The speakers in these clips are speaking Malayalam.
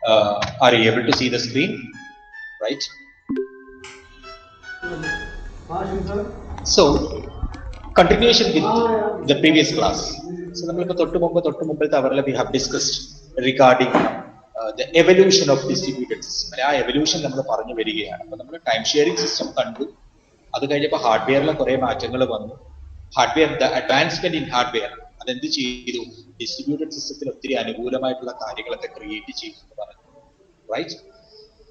Are you able to see the screen? Right? So, continuation with the previous class. So, we have discussed regarding the evolution of distributed system. Evolution നമ്മൾ പറഞ്ഞു വരികയാണ്. അപ്പോൾ നമ്മൾ ടൈം ഷെയറിംഗ് സിസ്റ്റം കണ്ടു. അത് കഴിഞ്ഞപ്പോൾ ഹാർഡ്വെയറിലെ കുറേ മാറ്റങ്ങൾ വന്നു. Hardware, the advancement in hardware അതെന്ത് ചെയ്തു? ഡിസ്ട്രിബ്യൂട്ടഡ് സിസ്റ്റത്തിൽ ഒത്തിരി അനുകൂലമായിട്ടുള്ള കാര്യങ്ങളൊക്കെ ക്രിയേറ്റ് ചെയ്തു എന്ന് പറഞ്ഞു. റൈറ്റ്?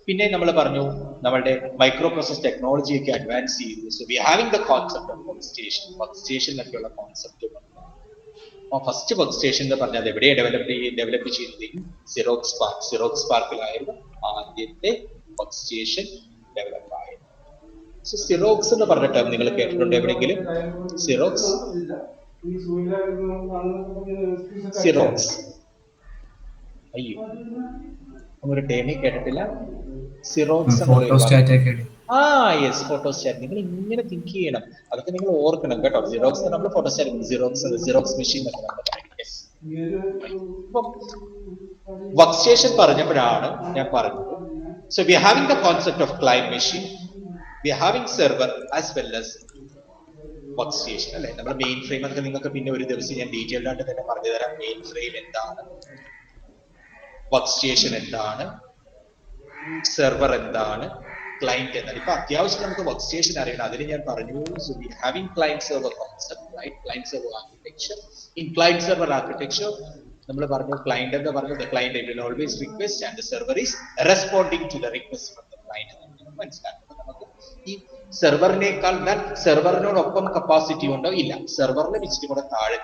പിന്നെ നമ്മൾ പറഞ്ഞു നമ്മളുടെ മൈക്രോ പ്രോസസ് ടെക്നോളജി ഒക്കെ അഡ്വാൻസ് ചെയ്തു. So we having the concept of work സ്റ്റേഷനിലൊക്കെയുള്ള കോൺസെപ്റ്റ്. ഫസ്റ്റ് വർക്ക് സ്റ്റേഷൻ എന്ന് പറഞ്ഞാൽ എവിടെയാണ് ഡെവലപ്പ് ചെയ്തത്? സിറോക്സ് പാർക്കിലായിരുന്നു ആദ്യത്തെ വർക്ക് സ്റ്റേഷൻ ഡെവലപ്പ് ആയത്. സോ സിറോക്സ് എന്ന് പറഞ്ഞ ടേം നിങ്ങൾ കേട്ടിട്ടുണ്ടോ എവിടെയെങ്കിലും? സിറോക്സ് അയ്യോ ഒരു ടേമേ കേട്ടിട്ടില്ല. Xerox yes, photostat. നിങ്ങൾ ഇങ്ങനെ തിങ്ക് ചെയ്യണം, അതൊക്കെ നിങ്ങൾ ഓർക്കണം കേട്ടോ. സിറോക്സ് നമ്മൾ ഫോട്ടോസ്റ്റാറ്റ്, സിറോക്സ് മെഷീൻ എന്നൊക്കെ നമ്മൾ പറയും. വർക്ക് സ്റ്റേഷൻ പറഞ്ഞപ്പോഴാണ് ഞാൻ പറഞ്ഞത്. So we are having the concept of client machine, we are having server as well as work station അല്ലെ. നമ്മുടെ മെയിൻ ഫ്രെയിം ഒക്കെ നിങ്ങൾക്ക് പിന്നെ ഒരു ദിവസം ഞാൻ ഡീറ്റെയിൽഡ് ആയിട്ട് തന്നെ പറഞ്ഞു തരാം. മെയിൻ ഫ്രെയിം എന്താണ്, വർക്ക് സ്റ്റേഷൻ എന്താണ്, സെർവർ എന്താണ്, ക്ലയന്റ് എന്താണ്. ഇപ്പൊ അത്യാവശ്യം നമുക്ക് വർക്ക് സ്റ്റേഷൻ അറിയണം. അതിന് ഞാൻ പറഞ്ഞു having client server concept, right? Client server architecture. In client server architecture നമ്മൾ പറഞ്ഞു ക്ലയന്റ് എന്ന് പറഞ്ഞു the client will always request and the server is responding to the request from the client. മനസ്സിലാക്കുന്നത് നമുക്ക് ഈ സെർവറിനേക്കാൾ സെർവറിനോടൊപ്പം കപ്പാസിറ്റി ഉണ്ടോ? ഇല്ല, സെർവറിന് ഇച്ചിരി കൂടെ താഴെ.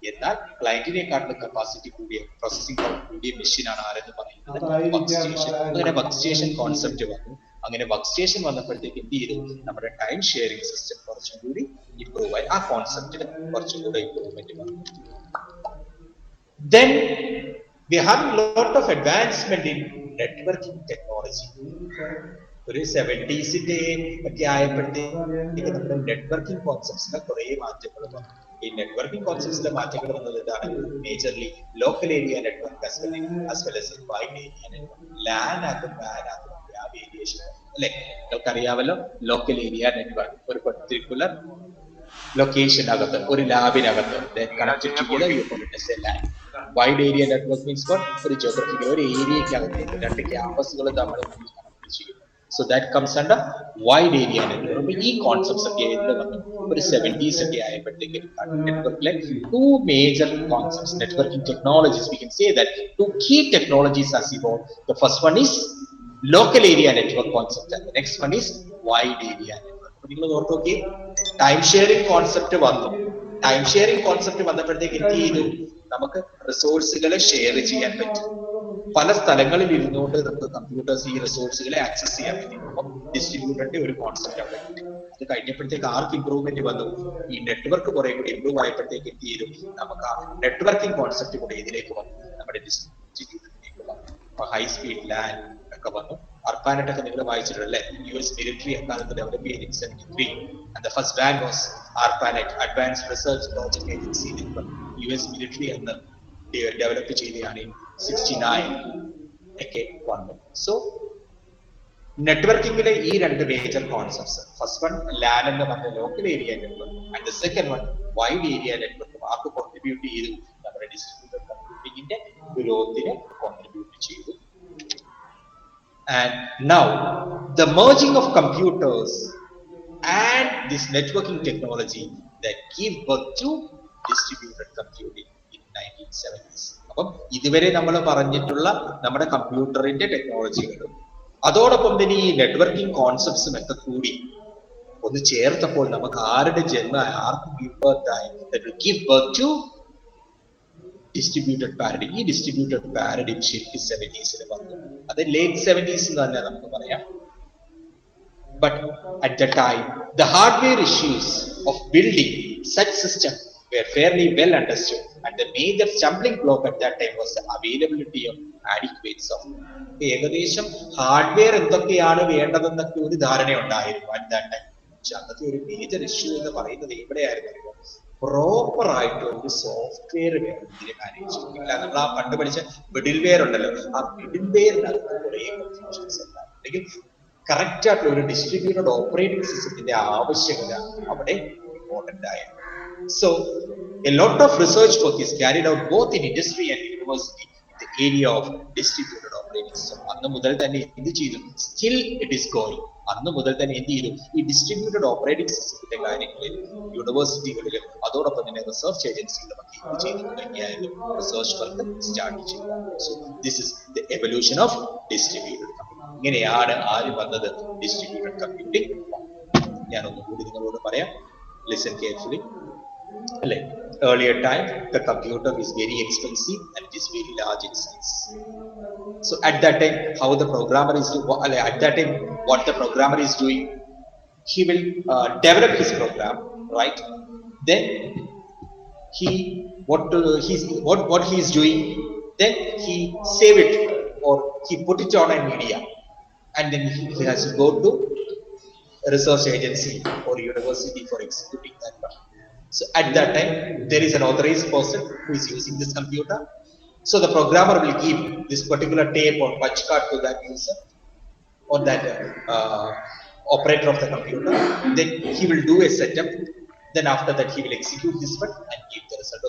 എന്നാൽ ക്ലയന്റിനെക്കാട്ടിലും കപ്പാസിറ്റി കൂടിയ, പ്രോസസിംഗ് പവർ കൂടിയ മെഷീനാണ് ആരെന്ന് പറയുന്നത്? Work station. അങ്ങനെ വർക്ക് സ്റ്റേഷൻ കോൺസെപ്റ്റ് വന്നു. അങ്ങനെ വർക്ക് സ്റ്റേഷൻ വന്നപ്പോഴത്തേക്ക് എന്ത് ചെയ്തു? നമ്മുടെ ടൈം ഷെയറിംഗ് സിസ്റ്റം കുറച്ചും കൂടി ഇംപ്രൂവ് ആയി. ആ കോൺസെപ്റ്റിന് കുറച്ചും കൂടെ ഇംപ്രൂവ്മെന്റ് വന്നു. Then we have a lot of advancement in networking technology. ഒരു 70s ഒക്കെ ആയപ്പോഴത്തേക്ക് നമ്മുടെ നെറ്റ്വർക്കിംഗ് കോൺസെപ്റ്റ്സിന് കുറേ മാറ്റങ്ങൾ വന്നു. ഈ നെറ്റ്വർക്കിംഗ് കോൺസെപ്റ്റ്സിലെ മാറ്റങ്ങൾ വന്നത് എന്താണ്? Majorly local area network as well as wide area network. LAN ആകും വേരിയേഷൻ അല്ലെ. നിങ്ങൾക്കറിയാമല്ലോ, ലോക്കൽ ഏരിയ നെറ്റ്വർക്ക് ഒരു പർട്ടിക്കുലർ ലൊക്കേഷനകത്ത്, ഒരു ലാബിനകത്ത് വൈഡ് ഏരിയ നെറ്റ്വർക്ക് മീൻസ് ഒരു ജോഗ്രഫിക്കൽ ഒരു ഏരിയക്കകത്ത് രണ്ട് ക്യാമ്പസുകൾ തമ്മിൽ കണക്ട് ചെയ്യും. So that comes under wide area network. ഈ കോൺസെപ്റ്റ്സ് ഒക്കെ എന്ത് വന്നു? ഒരു 70s ഒക്കെ ആയപ്പോഴത്തേക്ക് നെറ്റ്വർക്കിലെ two major concepts, networking technologies. We can say that two key technologies as evolved. The first one is local area network concept and the next one is wide area network. നിങ്ങൾ ഓർത്ത് നോക്കി, ടൈം ഷെയറിംഗ് കോൺസെപ്റ്റ് വന്നു. ടൈം ഷെയറിംഗ് കോൺസെപ്റ്റ് വന്നപ്പോഴത്തേക്ക് എന്ത് ചെയ്തു? നമുക്ക് റിസോഴ്സുകളെ ഷെയർ ചെയ്യാൻ പറ്റും. പല സ്ഥലങ്ങളിൽ ഇരുന്നുകൊണ്ട് നമുക്ക് കമ്പ്യൂട്ടേഴ്സ് ഈ റിസോഴ്സുകളെ ആക്സസ് ചെയ്യാൻ പറ്റും. അപ്പം ഡിസ്ട്രിബ്യൂട്ടറിന്റെ ഒരു കോൺസെപ്റ്റ് അവിടെ കിട്ടി. അത് കഴിഞ്ഞപ്പോഴത്തേക്ക് ആർക്ക് ഇംപ്രൂവ്മെന്റ് വന്നു? ഈ നെറ്റ്വർക്ക് കുറെ കൂടി ഇംപ്രൂവ് ആയപ്പോഴത്തേക്ക് എന്ത് ചെയ്തു? നമുക്ക് ആ നെറ്റ്വർക്കിംഗ് കോൺസെപ്റ്റ് കൂടെ ഇതിലേക്ക് വന്നു, നമ്മുടെ ഡിസ്ട്രിബ്യൂട്ടറിലേക്ക് വന്നു. ഹൈ സ്പീഡ് ലാൻ ഒക്കെ വന്നു. അർപ്പാനെറ്റ് ഒക്കെ നിങ്ങൾ വായിച്ചിട്ടുണ്ടല്ലേ? US മിലിറ്ററി അക്കാലത്ത് ഡെവലപ്പ് ചെയ്ത് 1973 and the first WAN was ARPANET, Advanced Research Project Agency. US military എന്ന് ഡെവലപ്പ് ചെയ്തതാണ് 69 ഒക്കെ വന്നു. സോ നെറ്റ്വർക്കിംഗിലെ ഈ രണ്ട് major concepts, first one LAN എന്ന് പറഞ്ഞ local area network and the second one wide area network, ആർക്ക് കോൺട്രിബ്യൂട്ട് ചെയ്തു? നമ്മുടെ ഡിസ്ട്രിബ്യൂട്ടർ കമ്പ്യൂട്ടിങ്ങിന്റെ ഗ്രോത്തിന് കോൺട്രിബ്യൂട്ട് ചെയ്തു. And now the merging of computers and this networking technology that give birth to distributed computing in 1970s. അപ്പം ഇതുവരെ നമ്മൾ പറഞ്ഞിട്ടുള്ള നമ്മുടെ കമ്പ്യൂട്ടറിന്റെ ടെക്നോളജികളും അതോടൊപ്പം തന്നെ ഈ നെറ്റ്വർക്കിംഗ് കോൺസെപ്റ്റ്സും ഒക്കെ കൂടി ഒന്ന് ചേർത്തപ്പോൾ നമുക്ക് ആർക്ക് ഗിവ് ബർത്ത് ആയി? Give birth to distributed paradigm. ഈ ഡിസ്ട്രിബ്യൂട്ടഡ് പാരഡിം ശരിക്കും 70s വന്നു. അത് ലേറ്റ് 70s എന്ന് തന്നെ നമുക്ക് പറയാം. But at the time, the hardware issues of building such system were fairly well understood, and the major stumbling block at that time was the availability of adequate software. ഏകദേശം ഹാർഡ്വെയർ എന്തൊക്കെയാണ് വേണ്ടതെന്നൊക്കെ ഒരു ധാരണ ഉണ്ടായിരുന്നു at that time. പക്ഷെ അന്നത്തെ ഒരു മേജർ ഇഷ്യൂ എന്ന് പറയുന്നത് എവിടെയായിരുന്നു? പ്രോപ്പർ ആയിട്ട് ഒരു സോഫ്റ്റ്വെയർ വേണം ഇതിനെ മാനേജ് ചെയ്യാൻ. നമ്മൾ ആ പണ്ട് പഠിച്ച മിഡിൽ വെയർ ഉണ്ടല്ലോ, ആ മിഡിൽ വെയറിനകത്ത് കുറെ കൺഫ്യൂഷൻസ് ഉണ്ടാകും. അല്ലെങ്കിൽ കറക്റ്റ് ആയിട്ടുള്ള ഒരു ഡിസ്ട്രിബ്യൂട്ടഡ് ഓപ്പറേറ്റിംഗ് സിസ്റ്റത്തിന്റെ ആവശ്യകത അവിടെ ഇമ്പോർട്ടന്റ് ആയ. So a lot of research work is carried out both in industry and university in the area of distributed operating system. അന്ന് മുതൽ തന്നെ എന്ത് ചെയ്തു, സ്റ്റിൽ ഇറ്റ് ഈസ് ഗോയിങ്. അന്ന് മുതൽ തന്നെ എന്ത് ചെയ്തു, ഈ ഡിസ്ട്രിബ്യൂട്ടഡ് ഓപ്പറേറ്റിംഗ് സിസ്റ്റത്തിന്റെ കാര്യങ്ങളിൽ യൂണിവേഴ്സിറ്റികളിൽ അതോടൊപ്പം തന്നെ റിസർച്ച് ഏജൻസികളിലൊക്കെ എന്ത് ചെയ്തു തുടങ്ങിയായിരുന്നു, റിസർച്ച് വർക്ക് സ്റ്റാർട്ട് ചെയ്തു. So this is the evolution of distributed computing. ഇങ്ങനെയാണ് ആര് വന്നത്, ഡിസ്ട്രിബ്യൂട്ടഡ് കമ്പ്യൂട്ടിംഗ്. ഞാൻ ഒന്നുകൂടി നിങ്ങളോട് പറയാം, listen carefully. Earlier time, the computer is very expensive and it is very large in size. So at that time, how the programmer is at that time, what the programmer is doing, he will develop his program, right? Then what he is doing, then he save it or he put it on a media, and then he has to go to a research agency or university for executing that one. So at that time, there is an authorized person who is using this computer. So the programmer will give this particular tape or punch card to that user or that operator of the computer. Then he will do a setup. Then after that, he will execute this one and give the result.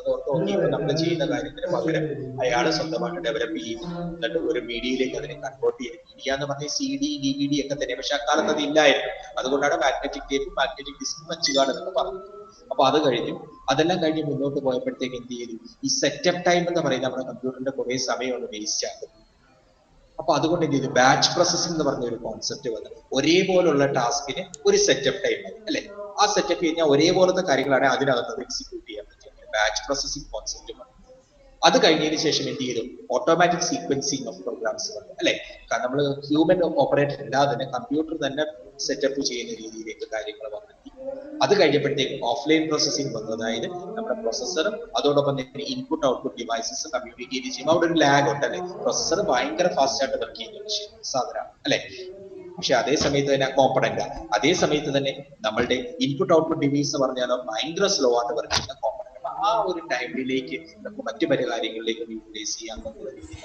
നമ്മൾ ചെയ്യുന്ന കാര്യത്തിന് പകരം അയാൾ സ്വന്തമായിട്ട് ഡെവലപ്പ് ചെയ്യും, എന്നിട്ട് ഒരു മീഡിയയിലേക്ക് അതിനെ കൺവേർട്ട് ചെയ്യും. മീഡിയ എന്ന് പറഞ്ഞാൽ CD, DVD ഒക്കെ തന്നെ. പക്ഷെ അക്കാലത്ത് അത് ഇല്ലായിരുന്നു. അതുകൊണ്ടാണ് magnetic tape, magnetic disk, punch card എന്നൊക്കെ പറഞ്ഞത്. അപ്പൊ അത് കഴിഞ്ഞു, അതെല്ലാം കഴിഞ്ഞ് മുന്നോട്ട് പോയപ്പോഴത്തേക്ക് എന്ത് ചെയ്തു, ഈ സെറ്റപ്പ് ടൈം എന്ന് പറയുന്നത് നമ്മുടെ കമ്പ്യൂട്ടറിന്റെ കുറെ സമയമാണ് വേസ്റ്റ് ആകും. അപ്പൊ അതുകൊണ്ട് എന്ത് ചെയ്തു, ബാച്ച് പ്രോസസ്സിംഗ് എന്ന് പറഞ്ഞ ഒരു കോൺസെപ്റ്റ് വന്നു. ഒരേപോലുള്ള ടാസ്കിന് ഒരു സെറ്റപ്പ് ടൈം മതി അല്ലെ. ആ സെറ്റപ്പ് കഴിഞ്ഞാൽ ഒരേപോലത്തെ കാര്യങ്ങളാണ് അതിനകത്ത് എക്സിക്യൂട്ട് ചെയ്യാൻ പറ്റും. ബാച്ച് പ്രോസസ്സിംഗ് കോൺസെപ്റ്റ് വന്നു. അത് കഴിഞ്ഞതിന് ശേഷം എന്ത് ചെയ്തു, ഓട്ടോമാറ്റിക് സീക്വൻസിങ് ഓഫ് പ്രോഗ്രാംസ് വന്നു അല്ലെ. നമ്മൾ ഹ്യൂമൻ ഓപ്പറേറ്റർ ഇല്ലാതെ തന്നെ കമ്പ്യൂട്ടർ തന്നെ സെറ്റപ്പ് ചെയ്യുന്ന രീതിയിലേക്ക് കാര്യങ്ങൾ വന്നെത്തി. അത് കഴിഞ്ഞപ്പോഴത്തേക്ക് ഓഫ്ലൈൻ പ്രോസസ്സിംഗ് വന്നു. അതായത് നമ്മുടെ പ്രൊസസ്സറും അതോടൊപ്പം തന്നെ ഇൻപുട്ട് ഔട്ട്പുട്ട് ഡിവൈസസ് കമ്മ്യൂണിക്കേറ്റ് ചെയ്യും. അവിടെ ഒരു ലാഗ് ഉണ്ട് അല്ലെ. പ്രൊസസ്സർ ഭയങ്കര ഫാസ്റ്റ് ആയിട്ട് വർക്ക് ചെയ്യുന്ന സാധനമാണ് അല്ലെ. പക്ഷെ അതേ സമയത്ത് തന്നെ കോമ്പണന്റ്, അതേ സമയത്ത് തന്നെ നമ്മളുടെ ഇൻപുട്ട് ഔട്ട്പുട്ട് ഡിവൈസ് പറഞ്ഞാലോ ഭയങ്കര സ്ലോ ആയിട്ട് വർക്ക് ചെയ്യുന്ന കോമ്പണന്റ്. ആ ഒരു ടൈമിലേക്ക് നമുക്ക് മറ്റു പല കാര്യങ്ങളിലേക്ക് യൂട്ടിലൈസ് ചെയ്യാൻ പറ്റുന്ന രീതിയിൽ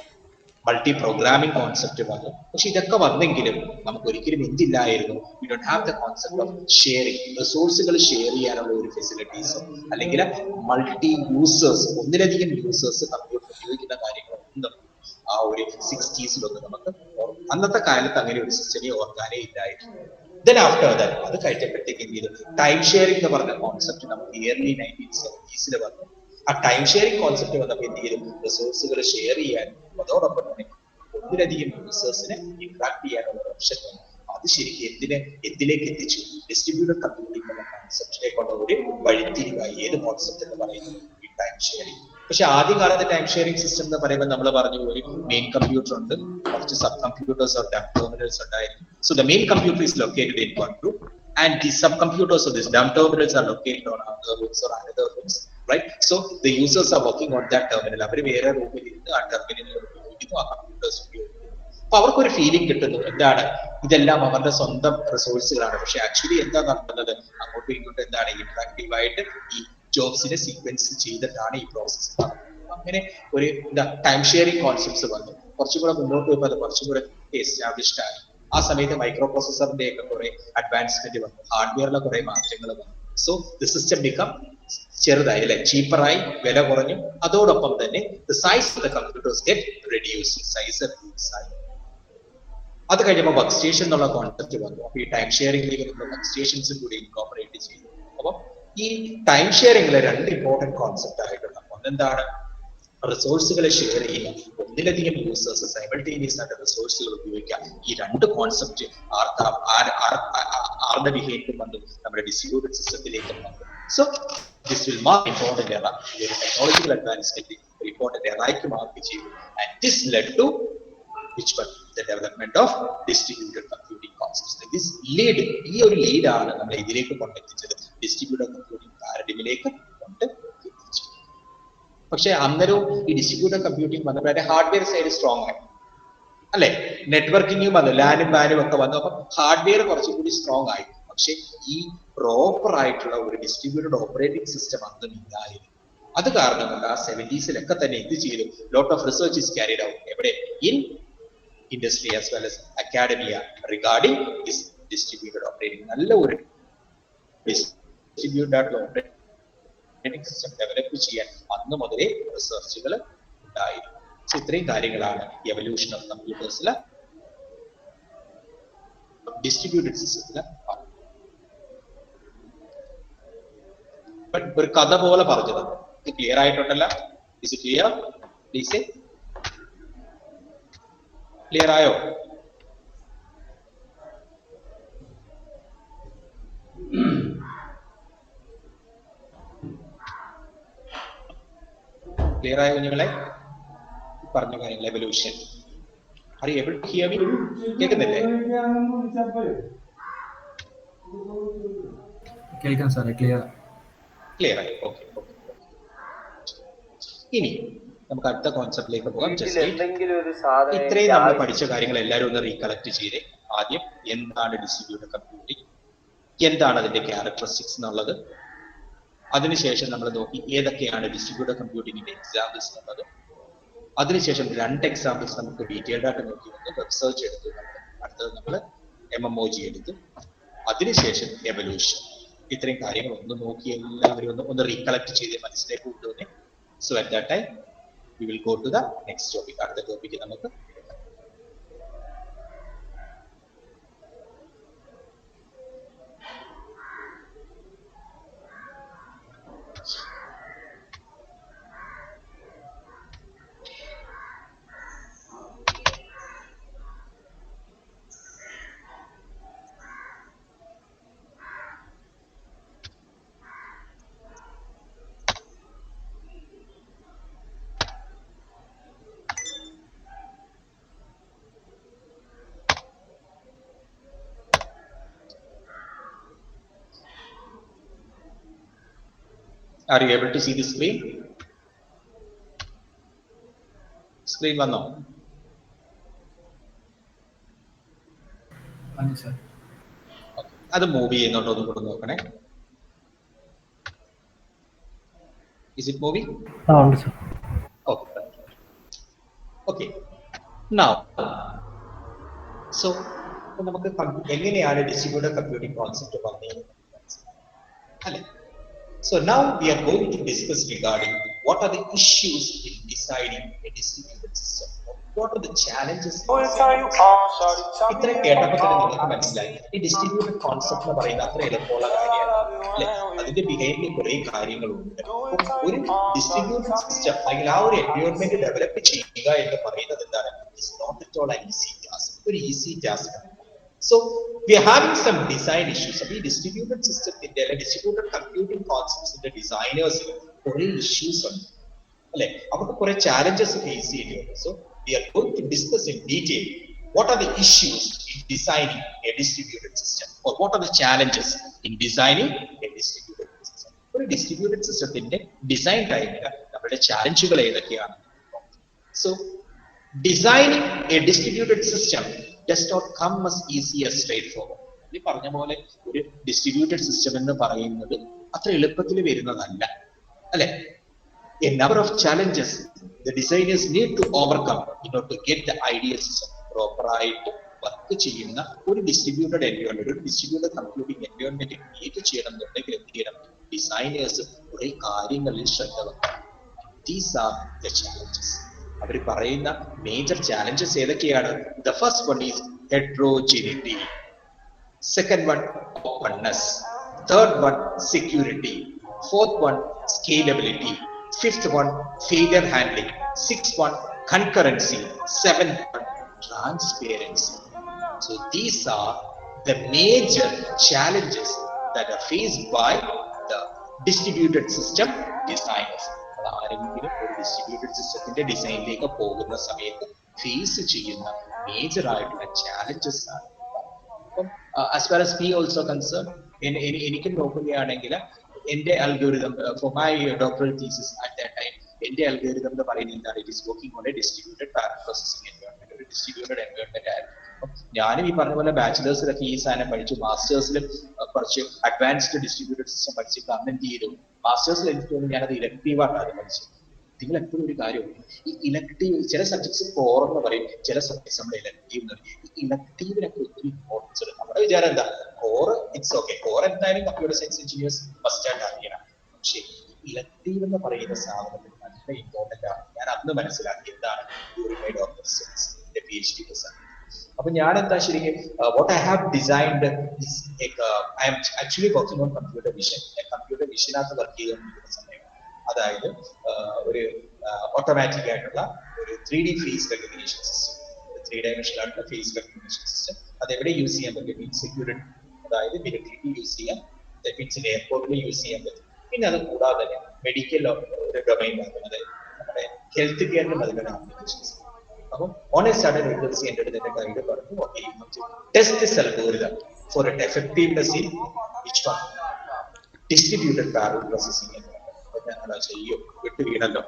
മൾട്ടി പ്രോഗ്രാമിംഗ് കോൺസെപ്റ്റ് വന്നു. പക്ഷെ ഇതൊക്കെ വന്നെങ്കിലും നമുക്ക് ഒരിക്കലും എന്തില്ലായിരുന്നു, we don't have the concept of sharing. റിസോഴ്സുകൾ ഷെയർ ചെയ്യാനുള്ള ഒരു ഫെസിലിറ്റീസോ അല്ലെങ്കിൽ മൾട്ടി യൂസേഴ്സ്, ഒന്നിലധികം യൂസേഴ്സ് കമ്പ്യൂട്ടർ ഉപയോഗിക്കുന്ന കാര്യങ്ങളൊന്നും ആ ഒരു 60s നമുക്ക് അന്നത്തെ കാലത്ത് അങ്ങനെ ഒരു സിസ്റ്റമേ ഓർക്കാനേ ഇല്ലായിരുന്നു. Then after that, അത് കഴിഞ്ഞപ്പോഴത്തേക്ക് എന്ത് ചെയ്തു, ടൈം ഷെയറിംഗ് എന്ന് പറഞ്ഞ കോൺസെപ്റ്റ് നമുക്ക് early 1970s വന്നു. ആ ടൈം ഷെയറിംഗ് കോൺസെപ്റ്റ് വന്നപ്പോൾ എന്ത് ചെയ്തു, റിസോഴ്സുകൾ ഷെയർ ചെയ്യാനും അതോടൊപ്പം തന്നെ ഒന്നിലധികം യൂസേഴ്സിനെ ഇന്ററാക്ട് ചെയ്യാനുള്ള ഓപ്ഷൻ വന്നു. അത് ശരിക്കും എന്തിലേക്ക് എത്തിച്ചു, ഡിസ്ട്രിബ്യൂട്ടഡ് കമ്പ്യൂട്ടിംഗ് എന്ന കോൺസെപ്റ്റിലേക്കുള്ള ഒരു വഴിത്തിരിവായി. ഏത് കോൺസെപ്റ്റ് എന്ന് പറയുന്നത് ഈ ടൈം ഷെയറിംഗ്. പക്ഷെ ആദ്യകാലത്തെ ടൈം ഷെയറിംഗ് സിസ്റ്റം എന്ന് പറയുമ്പോൾ നമ്മൾ പറഞ്ഞു ഒരു മെയിൻ കമ്പ്യൂട്ടർ ഉണ്ട്, കുറച്ച് sub computers or dumb terminals ഉണ്ടായിരുന്നു. So the main computer is located in one room and the subcomputers or these dumb terminals are located on other rooms or another rooms, right? So the users are working on that terminal. അവർ വേറെ റൂമിൽ ഇരുന്ന് ആ ടെർമിനൽ ഉപയോഗിക്കുന്നു, ആ കമ്പ്യൂട്ടേഴ്സ് ഉപയോഗിക്കുന്നു. അപ്പൊ അവർക്കൊരു ഫീലിംഗ് കിട്ടുന്നു, എന്താണ് ഇതെല്ലാം അവരുടെ സ്വന്തം റിസോഴ്സുകളാണ്. പക്ഷെ ആക്ച്വലി എന്താ നടക്കുന്നത്, അങ്ങോട്ടും ഇങ്ങോട്ടും എന്താണ് ഇന്ററാക്റ്റീവ് ആയിട്ട് ഈ ജോബ്സിനെ സീക്വൻസ് ചെയ്തിട്ടാണ് ഈ പ്രോസസ് നടക്കുന്നത്. അങ്ങനെ ഒരു ടൈം ഷെയറിംഗ് കോൺസെപ്റ്റ്സ് വന്നു. കുറച്ചും കൂടെ മുന്നോട്ട് പോയപ്പോൾ അത് കുറച്ചും കൂടെ എസ്റ്റാബ്ലിഷ്ഡ് ആയി. ആ സമയത്ത് മൈക്രോ പ്രോസസറിന്റെ ഒക്കെ കുറെ അഡ്വാൻസ്മെന്റ് വന്നു, ഹാർഡ്വെയറിലെ കുറെ മാറ്റങ്ങൾ വന്നു. സോ ദി സിസ്റ്റം ബിക്കം ചെറുതായി അല്ലെ, ചീപ്പറായി, വില കുറഞ്ഞു. അതോടൊപ്പം തന്നെ the size of the computers get reduce, size reduce ആയി. അത് കഴിഞ്ഞപ്പോൾ വർക്ക് സ്റ്റേഷൻ എന്നുള്ള കോൺസെപ്റ്റ് വന്നു. അപ്പൊ ഈ ടൈം ഷെയറിംഗിലേക്ക് നമ്മൾ വർക്ക് സ്റ്റേഷൻസും കൂടി ഇൻകോർപ്പറേറ്റ് ചെയ്തു. അപ്പം ഈ ടൈം ഷെയറിംഗിലെ രണ്ട് ഇമ്പോർട്ടന്റ് കോൺസെപ്റ്റ് ആയിട്ടുള്ള ഒന്നെന്താണ്, റിസോഴ്സുകളെ ഷെയർ ചെയ്യുക, ഒന്നിലധികം യൂസേഴ്സ് സൈമൾട്ടേനിയസ് ആയിട്ട് റിസോഴ്സുകൾ ഉപയോഗിക്കാം. ഈ രണ്ട് കോൺസെപ്റ്റ് ആരുടെ ബിഹേവിയർ വന്നു, നമ്മുടെ ഡിസ്ട്രിബ്യൂട്ടഡ് സിസ്റ്റത്തിലേക്ക് വന്നു. So this will mark important era, ഈ ഒരു ടെക്നോളജിക്കൽ അഡ്വാൻസ്മെന്റ് ഇമ്പോർട്ടന്റ് എറയ്ക്ക് മാർക്ക് ചെയ്തു. And this led to which was the development of distributed computing concepts. This lead, ഈ ഒരു ലീഡാണ് നമ്മൾ ഇതിലേക്ക് കൊണ്ടെത്തിച്ചത്, ഡിസ്ട്രിബ്യൂട്ടഡ് കമ്പ്യൂട്ടിംഗ് പാരഡിമിലേക്ക് കൊണ്ടെത്തിച്ചത്. പക്ഷെ അന്നേരവും ഈ ഡിസ്ട്രിബ്യൂട്ടഡ് കമ്പ്യൂട്ടിംഗ് വന്നപ്പോഴേ ഹാർഡ്വെയർ സൈഡ് സ്ട്രോങ് ആയി അല്ലെ, നെറ്റ്വർക്കിംഗും വന്നു, ലാനും വാനും ഒക്കെ വന്നു. അപ്പം ഹാർഡ്വെയർ കുറച്ചും കൂടി സ്ട്രോങ് ആയി. പക്ഷെ ഈ പ്രോപ്പർ ആയിട്ടുള്ള ഒരു ഡിസ്ട്രിബ്യൂട്ടഡ് ഓപ്പറേറ്റിംഗ് സിസ്റ്റം അന്നും ഇല്ലായിരുന്നു. അത് കാരണം കൊണ്ട് ആ 70s തന്നെ എന്ത് ചെയ്തു? Lot of research is carried out. എവിടെ? In industry as well as academia regarding this distributed operating. നല്ല ഒരു ഡിസ്ട്രിബ്യൂട്ടഡ് ആയിട്ടുള്ള ഓപ്പറേറ്റിംഗ് സിസ്റ്റം ഡെവലപ്പ് ചെയ്യാൻ അന്ന് മുതലേ റിസർച്ചുകൾ ഉണ്ടായിരുന്നു. സോ ഇത്രയും കാര്യങ്ങളാണ് എവല്യൂഷൻ ഓഫ് കമ്പ്യൂട്ടേഴ്സിലെ ഡിസ്ട്രിബ്യൂട്ടഡ് സിസ്റ്റത്തില് ഒരു കഥ പോലെ പറഞ്ഞത്. ക്ലിയർ ആയിട്ടുണ്ടല്ലോ? Is it clear? Please clear ആയോ? ക്ലിയർ ആയോ കുഞ്ഞുങ്ങളെ? പറഞ്ഞ കാര്യങ്ങൾ എവല്യൂഷൻ കേൾക്കുന്നില്ലേ? കേൾക്കാം സാറേ. ക്ലിയർ ആയി. ഓക്കെ. ഇനി നമുക്ക് അടുത്ത കോൺസെപ്റ്റിലേക്ക് പോകാം. ഇത്രയും നമ്മൾ പഠിച്ച കാര്യങ്ങൾ എല്ലാവരും ഒന്ന് റീകളക്ട് ചെയ്ത് ആദ്യം എന്താണ് ഡിസ്ട്രിബ്യൂട്ടഡ് കമ്പ്യൂട്ടിംഗ്, എന്താണ് അതിന്റെ ക്യാരക്ടറിസ്റ്റിക്സ് എന്നുള്ളത്, അതിനുശേഷം നമ്മൾ നോക്കി ഏതൊക്കെയാണ് ഡിസ്ട്രിബ്യൂട്ടഡ് കമ്പ്യൂട്ടിങ്ങിന്റെ എക്സാമ്പിൾസ് എന്നുള്ളത്. അതിനുശേഷം 2 എക്സാമ്പിൾസ് നമുക്ക് ഡീറ്റെയിൽഡ് ആയിട്ട് നോക്കി വന്ന് വെബ് സെർച്ച് എടുത്തു. അടുത്തത് നമ്മൾ MMOG എടുത്തു. അതിനുശേഷം എവല്യൂഷൻ. ഇത്രയും കാര്യങ്ങൾ ഒന്ന് നോക്കി എല്ലാവരും ഒന്ന് റീകളക്ട് ചെയ്ത് മനസ്സിലേക്ക് കൊണ്ടുവന്നേ. So at that time we will go to the next topic. അടുത്ത ടോപ്പിക്ക് നമുക്ക് Are you able to see the screen? Screen വന്നോ? അത് മൂവ് ചെയ്യുന്നുണ്ടോ എന്ന് കൂടെ നോക്കണേ. Is it moving? ഉണ്ട് സർ. Okay. Now, so നമുക്ക് എങ്ങനെയാണ് ഡിസ്ട്രിബ്യൂട്ടഡ് കമ്പ്യൂട്ടിംഗ് കോൺസെപ്റ്റ് പറഞ്ഞത് അല്ലേ? So now we are going to discuss regarding what are the issues in designing a distributed system. What are the challenges? ഇത്ര കേട്ടപ്പോൾ തന്നെ നിങ്ങൾക്ക് മനസ്സിലായി ഈ ഡിസ്ട്രിബ്യൂട്ടഡ് കോൺസെപ്റ്റ് എന്ന് പറയുന്നത് അത്ര എളുപ്പമുള്ള കാര്യമാണ് അല്ലെ? അതിന്റെ ബിഹൈൻഡിൽ കുറെ കാര്യങ്ങളുണ്ട്. ഒരു ഡിസ്ട്രിബ്യൂട്ടഡ് സിസ്റ്റം അല്ലെങ്കിൽ ആ ഒരു എൻവയോൺമെന്റ് ഡെവലപ്പ് ചെയ്യുക എന്ന് പറയുന്നത് എന്താണ്? It's not at all an easy task. ഒരു ഈസി ടാസ്ക് ആണ്. So we are having some design issues. So, distributed system in the distributed computing concepts in the designers kore issues undu alle avarku kore challenges face cheyundu. So we are going to discuss in detail what are the issues in designing a distributed system, or what are the challenges in designing a distributed system. ഒരു distributed systemത്തിന്റെ ഡിസൈൻ ടൈമിൽ നമ്മുടെ ചാലഞ്ചുകൾ ഏതൊക്കെയാണ്? So designing a distributed system does not come as easy as straightforward. ഈ പറഞ്ഞ പോലെ ഒരു ഡിസ്ട്രിബ്യൂട്ടഡ് സിസ്റ്റം എന്ന് പറയുന്നത് അത്ര എളുപ്പത്തിൽ വരുന്നതല്ല അല്ലെ? A number of challenges the designers need to overcome in order to get the ideal system. Proper ആയിട്ട് വർക്ക് ചെയ്യുന്ന ഒരു ഡിസ്ട്രിബ്യൂട്ടഡ് എൻവയോൺമെന്റ്, ഒരു ഡിസ്ട്രിബ്യൂട്ടഡ് കമ്പ്യൂട്ടിംഗ് എൻവയോൺമെന്റ് ക്രിയേറ്റ് ചെയ്യണം എന്നുണ്ടെങ്കിൽ എന്ത് ചെയ്യണം? ഡിസൈനേഴ്സ് കുറെ കാര്യങ്ങളിൽ ശ്രദ്ധ വെക്കണം. These are the challenges. അവർ പറയുന്ന മേജർ ചാലഞ്ചസ് ഏതൊക്കെയാണ്? The first one is heterogeneity. Second one, openness. Third one, security. Fourth one, scalability. Fifth one, failure handling. Sixth one, concurrency. Seventh one, transparency. So these are the major challenges that are faced by the distributed system designers. ആരെങ്കിലും ഒരു ഡിസ്ട്രിബ്യൂട്ടഡ് സിസ്റ്റത്തിന്റെ ഡിസൈനിലേക്ക് പോകുന്ന സമയത്ത് ഫേസ് ചെയ്യുന്ന മേജർ ആയിട്ടുള്ള ചാലഞ്ചസ് ആണ്. അപ്പം as far as me also concern, എനിക്ക് നോക്കുകയാണെങ്കിൽ എന്റെ algorithm for my doctoral thesis at that time എന്റെ അൽഗോരിതം എന്ന് പറയുന്നത് എന്താണ്? It is working on A distributed parent processing environment. ഒരു ഡിസ്ട്രിബ്യൂട്ടഡ് എൻവയോൺമെന്റ് ആയിരുന്നു. ഞാനും ഈ പറഞ്ഞ പോലെ ബാച്ചിലേഴ്സിലൊക്കെ ഈ സാധനം പഠിച്ചു, മാസ്റ്റേഴ്സിലും കുറച്ച് അഡ്വാൻസ്ഡ് ഡിസ്ട്രിബ്യൂട്ടഡ് സിസ്റ്റം പഠിച്ച് കമന്റ് ചെയ്തു. മാസ്റ്റേഴ്സിൽ എനിക്ക് തോന്നുന്നു ഞാനത് ഇലക്ടീവായിട്ടാണ് പഠിച്ചത്. നിങ്ങൾ എപ്പോഴും ഒരു കാര്യമുണ്ട്, ഈ ഇലക്ടീവ് ചില സബ്ജക്ട്സ് കോർ എന്ന് പറയും, ചില സബ്ജക്ട്സ് നമ്മുടെ ഇലക്ടീവ് എന്ന് പറയും. ഈ ഇലക്ടീവിനൊക്കെ ഒത്തിരി ഇമ്പോർട്ടൻസ് ഉണ്ട്. നമ്മുടെ വിചാരം എന്താ, കോർ ഇറ്റ്സ് ഓക്കെ, കോർ എന്തായാലും കമ്പ്യൂട്ടർ സയൻസ് എഞ്ചിനീയേഴ്സ് ഫസ്റ്റ് ആയിട്ട് അറിയണം. പക്ഷേ ഇലക്ടീവ് എന്ന് പറയുന്ന സാധനത്തിന് നല്ല ഇമ്പോർട്ടന്റ് ആണ്. ഞാൻ അന്ന് മനസ്സിലാക്കി എന്താണ് ഡോക്ടർ സയൻസ് PhD റിസർച്ച്. അപ്പൊ ഞാൻ എന്താ ശരിക്കും what I have designed I'm actually working on computer vision. Computer വിഷനകത്ത് വർക്ക് ചെയ്തുകൊണ്ടിരിക്കുന്ന സമയം, അതായത് ഒരു ഓട്ടോമാറ്റിക് ആയിട്ടുള്ള ഒരു 3D face recognition system, 3 dimensional ആയിട്ടുള്ള ഫേസ് റെക്കഗ്നീഷൻ സിസ്റ്റം. അത് എവിടെ യൂസ് ചെയ്യാൻ പറ്റും? സെക്യൂരിറ്റി, അതായത് മിലിറ്ററിക്ക് യൂസ് ചെയ്യാം, മീൻസ് എയർപോർട്ടിൽ യൂസ് ചെയ്യാൻ പറ്റും. പിന്നെ അത് കൂടാതെ തന്നെ മെഡിക്കൽ ഒരു ഡൊമൈനിലാണ്, അതായത് നമ്മുടെ ഹെൽത്ത് കെയറിന് നൽകുന്ന ആപ്ലിക്കേഷൻസ്. അപ്പം ഓൺ എ സഡൻ റിസർച്ച് എൻ്റെ അടുത്ത് എൻ്റെ ഗൈഡ് പറഞ്ഞു, okay you have to test this algorithm for a effectiveness in which one distributed parallel processing എന്ന് പറയുന്നത്. ഞാൻ ചെയ്യോ വിട്ടു വീണല്ലോ.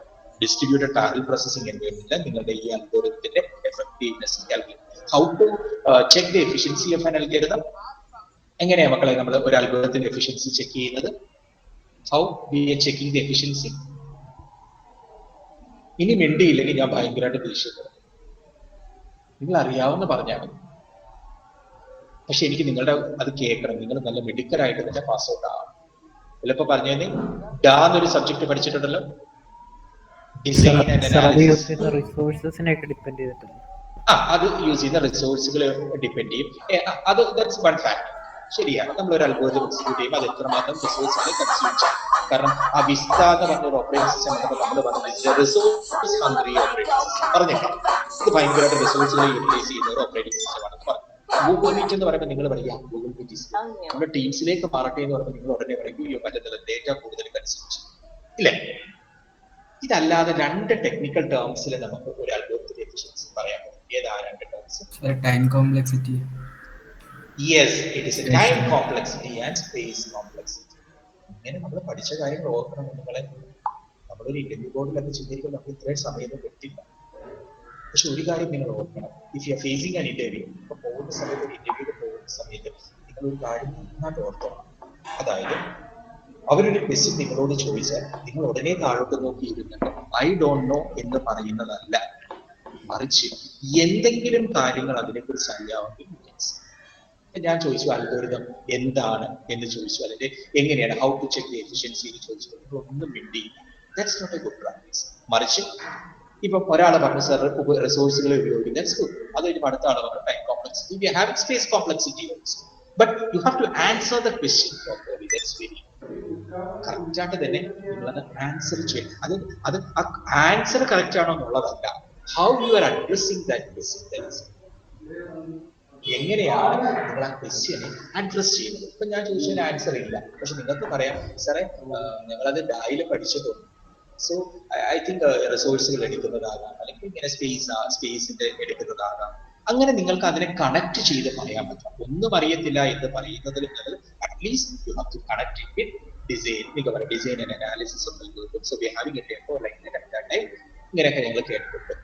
ഡിസ്ട്രിബ്യൂട്ടഡ് പാരലൽ പ്രോസസ്സിംഗ് എൻവയോൺമെന്റിൽ നിങ്ങളുടെ ഈ അൽഗോരിതത്തിന്റെ effectiveness calculate. How to check the efficiency of an algorithm? എങ്ങനെയാ മക്കളെ നമ്മൾ ഒരു അൽഗോരിതത്തിന്റെ എഫിഷ്യൻസി ചെക്ക് ചെയ്യുന്നത്? How we are checking the efficiency? ഇനി മിണ്ടിയില്ലെങ്കിൽ ഞാൻ ഭയങ്കരമായിട്ട് ദേഷ്യപ്പെടും. നിങ്ങൾ അറിയാവുന്ന പറഞ്ഞാൽ മതി, പക്ഷെ എനിക്ക് നിങ്ങളുടെ അത് കേൾക്കണം. നിങ്ങൾ നല്ല മിടുക്കരായിട്ട് തന്നെ പാസ് ഔട്ട് ആവണം. ചിലപ്പോ പറഞ്ഞതിന് ഡാന്നൊരു സബ്ജക്ട് പഠിച്ചിട്ടുണ്ടല്ലോ, ഡിസൈൻ ആൻഡ് അനാലിസിസ്. അത് യൂസ് ചെയ്യുന്ന റിസോഴ്സുകൾ ഡിപ്പെൻഡ് ചെയ്യും. അത് ദാറ്റ്സ് വൺ ഫാക്ട്. ശരിയാണ്, നമ്മൾ ഒരു അൽഗോരിതം എക്സിക്യൂട്ട് ചെയ്യുമ്പോൾ അത് എത്രമാത്രം റിസോഴ്സ് ആണ് കൺസ്യൂം ചെയ്യുന്നത്. കാരണം ആ വിസ്ത എന്ന് പറഞ്ഞ ഒരു ഓപ്പറേറ്റിംഗ് സിസ്റ്റം നമ്മൾ പറഞ്ഞത് റിസോഴ്സ് ഹംഗ്രി ഓപ്പറേറ്റിംഗ് സിസ്റ്റം പറഞ്ഞേക്കാം. ഇത് ഭയങ്കരമായിട്ട് റിസോഴ്സുകൾ യൂട്ടിലൈസ് ചെയ്യുന്ന ഒരു ഓപ്പറേറ്റിംഗ് സിസ്റ്റമാണെന്ന് പറഞ്ഞു. ഗൂഗിൾ മീറ്റ് എന്ന് പറയുമ്പോൾ നിങ്ങൾ പറയാം ഗൂഗിൾ മീറ്റ് നമ്മുടെ ടീംസിലേക്ക് മാറട്ടെ എന്ന് പറയുമ്പോൾ നിങ്ങൾ ഉടനെ പറയും പറ്റുന്നത് ഡേറ്റ കൂടുതൽ കൺസ്യൂം ചെയ്യും, ഇല്ലേ? ഇതല്ലാതെ രണ്ട് ടെക്നിക്കൽ ടേംസിൽ നമുക്ക് ഒരു അൽഗോരിതത്തിന്റെ എഫിഷ്യൻസി പറയാൻ പറ്റും. ഏതാ രണ്ട് terms? Time complexity. Yes, it is A time complexity and space complexity. ഇങ്ങനെ നമ്മൾ പഠിച്ച കാര്യങ്ങൾ ഓർക്കണം. നിങ്ങളെ നമ്മളൊരു ഇന്റർവ്യൂ ബോർഡിലൊക്കെ ചിന്തിക്കുമ്പോൾ നമ്മൾ ഇത്രയും സമയം പറ്റില്ല. പക്ഷെ ഒരു കാര്യം നിങ്ങൾ ഓർക്കണം, if you are facing an interview, ഇപ്പൊ പോകുന്ന സമയത്ത് ഒരു ഇന്റർവ്യൂവിൽ പോകുന്ന സമയത്ത് നിങ്ങൾ ഒരു കാര്യം നന്നായിട്ട് ഓർത്തോണം. അതായത് അവരൊരു ക്വസ്റ്റ്യൻ നിങ്ങളോട് ചോദിച്ചാൽ നിങ്ങൾ ഉടനെ താഴോട്ട് നോക്കി ഇരുന്നിട്ട് ഐ ഡോണ്ട് നോ എന്ന് പറയുന്നതല്ല, മറിച്ച് എന്തെങ്കിലും കാര്യങ്ങൾ അതിനെക്കുറിച്ച് അറിയാമെങ്കിൽ ഞാൻ ചോദിച്ചു അൽഗോരിതം എന്താണ് എന്ന് ചോദിച്ചു, അതിന്റെ എങ്ങനെയാണ് how to check the efficiency എന്ന് ചോദിച്ചു, ഒന്നും മിണ്ടി. That's not a good practice. മറിച്ച് ഇപ്പം ഒരാൾ പറഞ്ഞു സാർ റിസോഴ്സുകൾ ഉപയോഗിക്കും, ദാറ്റ്സ് ഗുഡ്. അത് കഴിഞ്ഞ് അടുത്ത ആൾ പറഞ്ഞു time complexity, we have space complexity also, but you have to answer the question properly. That's very correct ആയിട്ട് തന്നെ നിങ്ങളത് ആൻസർ ചെയ്യണം. അത് ആൻസർ കറക്റ്റ് ആണോ എന്നുള്ളതല്ല, how you are addressing that question, എങ്ങനെയാണ് നിങ്ങൾ ആ ക്വസ്റ്റ്യനെ അഡ്രസ് ചെയ്യുന്നത്. ഇപ്പൊ ഞാൻ ചോദിച്ചതിന് ആൻസർ ഇല്ല, പക്ഷെ നിങ്ങൾക്ക് പറയാം സാറേ ഞങ്ങളത് ഡായിൽ പഠിച്ചതുകൊണ്ട്, സോ ഐ തിങ്ക് റിസോഴ്സുകൾ എടുക്കുന്നതാകാം, അല്ലെങ്കിൽ ഇങ്ങനെ സ്പേസിന്റെ എടുക്കുന്നതാകാം. അങ്ങനെ നിങ്ങൾക്ക് അതിനെ കണക്ട് ചെയ്ത് പറയാൻ പറ്റും. ഒന്നും അറിയത്തില്ല എന്ന് പറയുന്നതിൽ at least you have to connect it with design. നിങ്ങൾ പറയാം design and analysis of algorithm, so we are having a demo like that time. ഇങ്ങനെയൊക്കെ ഞങ്ങൾ കേട്ടിട്ടുണ്ട്.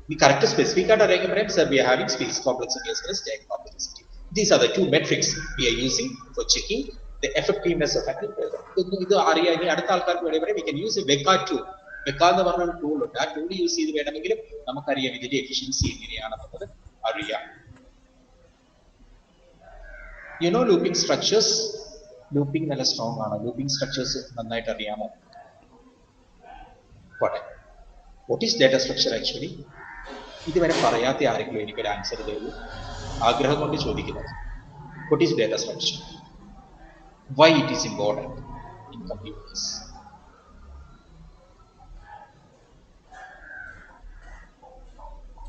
We correct specific at a sir, we are having space complexity as well as time complexity. These are the two metrics we are using for checking the effectiveness of an algorithm. ഇത് അറിയാൻ അടുത്ത ആൾക്കാർക്ക് വേണമെങ്കിൽ we can use a Veka tool. Veka എന്ന് പറഞ്ഞ ഒരു ടൂൾ ഉണ്ട്. ആ ടൂൾ യൂസ് ചെയ്ത് വേണമെങ്കിലും നമുക്കറിയാം ഇതിന്റെ എഫിഷ്യൻസി എങ്ങനെയാണെന്നുള്ളത് അറിയാം. You know looping structures, looping നല്ല സ്ട്രോങ് ആണ്. looping structures നന്നായിട്ട് അറിയാമോ? What is data structure actually? ഇതുവരെ പറയാത്ത ആരെങ്കിലും എനിക്കൊരു ആൻസർ തരൂ, ആഗ്രഹം കൊണ്ട് ചോദിക്കുന്നത്. What is data structure? Why it is important in computers?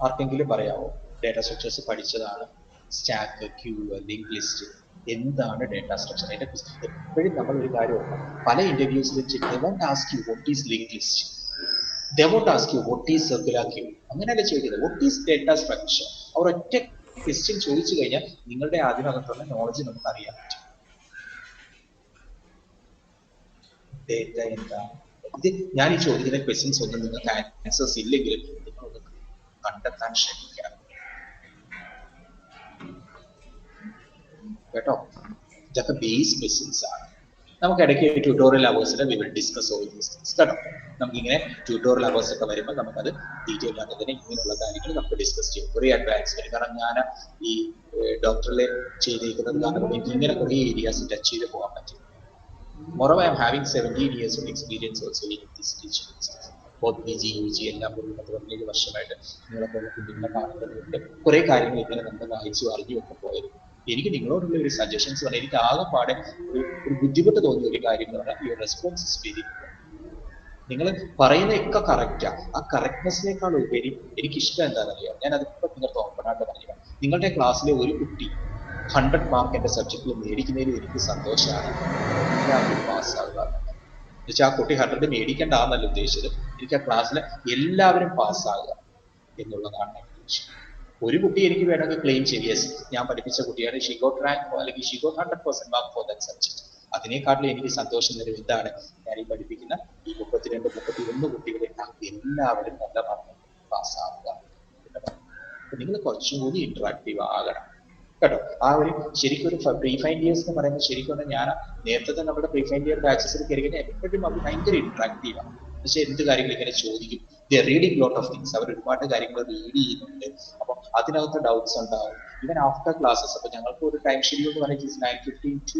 ആർക്കെങ്കിലും പറയാമോ? ഡേറ്റ സ്ട്രക്ചേഴ്സ് പഠിച്ചതാണ്, സ്റ്റാക്ക്, ക്യൂ, ലിങ്ക് ലിസ്റ്റ്. എന്താണ് ഡേറ്റ സ്ട്രക്ചർ? അതിന്റെ എപ്പോഴും നമ്മൾ ഒരു കാര്യം ഓർക്കണം, പല ഇന്റർവ്യൂസിലും they won't ask you what is linked list, they won't ask you what is circular queue. അങ്ങനെയല്ല ചോദിക്കുന്നത്, what is data structure. അവർ ഒറ്റ ക്വസ്റ്റ്യൻ ചോദിച്ചു കഴിഞ്ഞാൽ നിങ്ങളുടെ അതിനകത്തുള്ള നോളജ് നമുക്ക് അറിയാൻ പറ്റും. ഡേറ്റ എന്താണ്? ഇത് ഞാൻ ഈ ചോദിക്കുന്ന ക്വസ്റ്റ്യൻസ് ഒന്നും നിങ്ങൾക്ക് ആൻസേഴ്സ് ഇല്ലെങ്കിലും നിങ്ങളൊന്ന് കണ്ടെത്താൻ ശ്രമിക്കണം. കേട്ടോ. ഇതൊക്കെ ബേസ് ക്വസ്റ്റ്യൻസ് ആണ്. നമുക്ക് ഇടയ്ക്ക് ട്യൂട്ടോറിയൽ അവേഴ്സിൽ we will discuss all these things കേട്ടോ. നമുക്കിങ്ങനെ ട്യൂട്ടോറിയൽ അവേഴ്സ് ഒക്കെ വരുമ്പോൾ നമുക്കത് ഡീറ്റെയിൽ ആയിട്ട് തന്നെ ഇങ്ങനെയുള്ള കാര്യങ്ങൾ നമുക്ക് ഡിസ്കസ് ചെയ്യും. കുറേ അഡ്വാൻസ് വരും. കാരണം ഞാൻ ഈ ഡോക്ടറിൽ ചെയ്തിരിക്കുന്നത് കാരണം എനിക്ക് ഇങ്ങനെ കുറേ ഏരിയാസ് ടച്ച് ചെയ്ത് പോകാൻ പറ്റും. Moreover, I am having 17 years of experience also in this teaching. Both PG, UG എല്ലാം ഒരു 17 വർഷമായിട്ട് നിങ്ങളെപ്പോലെ കുട്ടികളെ കാണുന്നതുകൊണ്ട് കുറേ കാര്യങ്ങൾ ഇങ്ങനെ നമ്മൾ വായിച്ചു അറിഞ്ഞു ഒക്കെ പോയത്. എനിക്ക് നിങ്ങളോടുള്ള ഒരു സജഷൻസ് പറഞ്ഞാൽ എനിക്ക് ആകെപ്പാടെ ഒരു ബുദ്ധിമുട്ട് തോന്നിയ ഒരു കാര്യം എന്ന് പറഞ്ഞാൽ your response is very good. നിങ്ങൾ പറയുന്നതൊക്കെ കറക്റ്റാ. ആ കറക്റ്റ്നെസ്സിനേക്കാൾ ഉപരി എനിക്ക് ഇഷ്ടം എന്താണെന്നറിയാം, ഞാൻ അതിപ്പോ നിങ്ങൾക്ക് ഓപ്പൺ ആയിട്ട് പറയുക, നിങ്ങളുടെ ക്ലാസ്സിലെ ഒരു കുട്ടി 100 മാർക്ക് എന്റെ സബ്ജക്റ്റിൽ മേടിക്കുന്നതിൽ എനിക്ക് സന്തോഷമാണ്. എല്ലാവരും പാസ്സാകുക എന്നുവെച്ചാൽ ആ കുട്ടി 100 മേടിക്കേണ്ടതാണെന്നല്ല ഉദ്ദേശിച്ചത്. എനിക്ക് ആ ക്ലാസ്സിലെ എല്ലാവരും പാസ്സാകുക എന്നുള്ളതാണ് എൻ്റെ ഉദ്ദേശം. ഒരു കുട്ടി എനിക്ക് വേണമെങ്കിൽ ക്ലെയിം ചെയ്യും, യെസ് ഞാൻ പഠിപ്പിച്ച കുട്ടിയാണ്, ഷീ ഗോട്ട് റാങ്ക് അല്ലെങ്കിൽ she got 100% mark for that subject. അതിനേക്കാട്ടിലും എനിക്ക് സന്തോഷം തരും എന്താണ്, ഞാൻ ഈ പഠിപ്പിക്കുന്ന ഈ 32, 31 കുട്ടികളെ എല്ലാവരും നല്ല മാർക്ക് പാസ്സാകുക. നിങ്ങൾ കുറച്ചും കൂടി ഇന്ററാക്റ്റീവ് ആകണം കേട്ടോ. ആ ഒരു ശരിക്കും ഒരു പ്രീ ഫൈനൽ ഇയേഴ്സ് എന്ന് പറയുമ്പോൾ ശരിക്കും ഞാൻ നേരത്തെ നമ്മുടെ പ്രീ ഫൈനൽ ഇയർ ബാച്ചസിൽ കയറി എപ്പോഴും അത് ഭയങ്കര ഇന്ററാക്റ്റീവ് ആണ്. പക്ഷെ എന്ത് കാര്യങ്ങൾ ഇങ്ങനെ ചോദിക്കും, റീഡിങ് ലോട്ട് ഓഫ് തിങ്സ്, അവർ ഒരുപാട് കാര്യങ്ങൾ റീഡ് ചെയ്യുന്നുണ്ട്. അപ്പൊ അതിനകത്ത് ഡൗട്ട്സ് ഉണ്ടാവും. ഈവൻ ആഫ്റ്റർ ക്ലാസ്സസ്, അപ്പൊ ഞങ്ങൾക്ക് ഒരു ടൈം ഷെഡ്യൂൾ എന്ന് പറയുന്നത് 9:15 to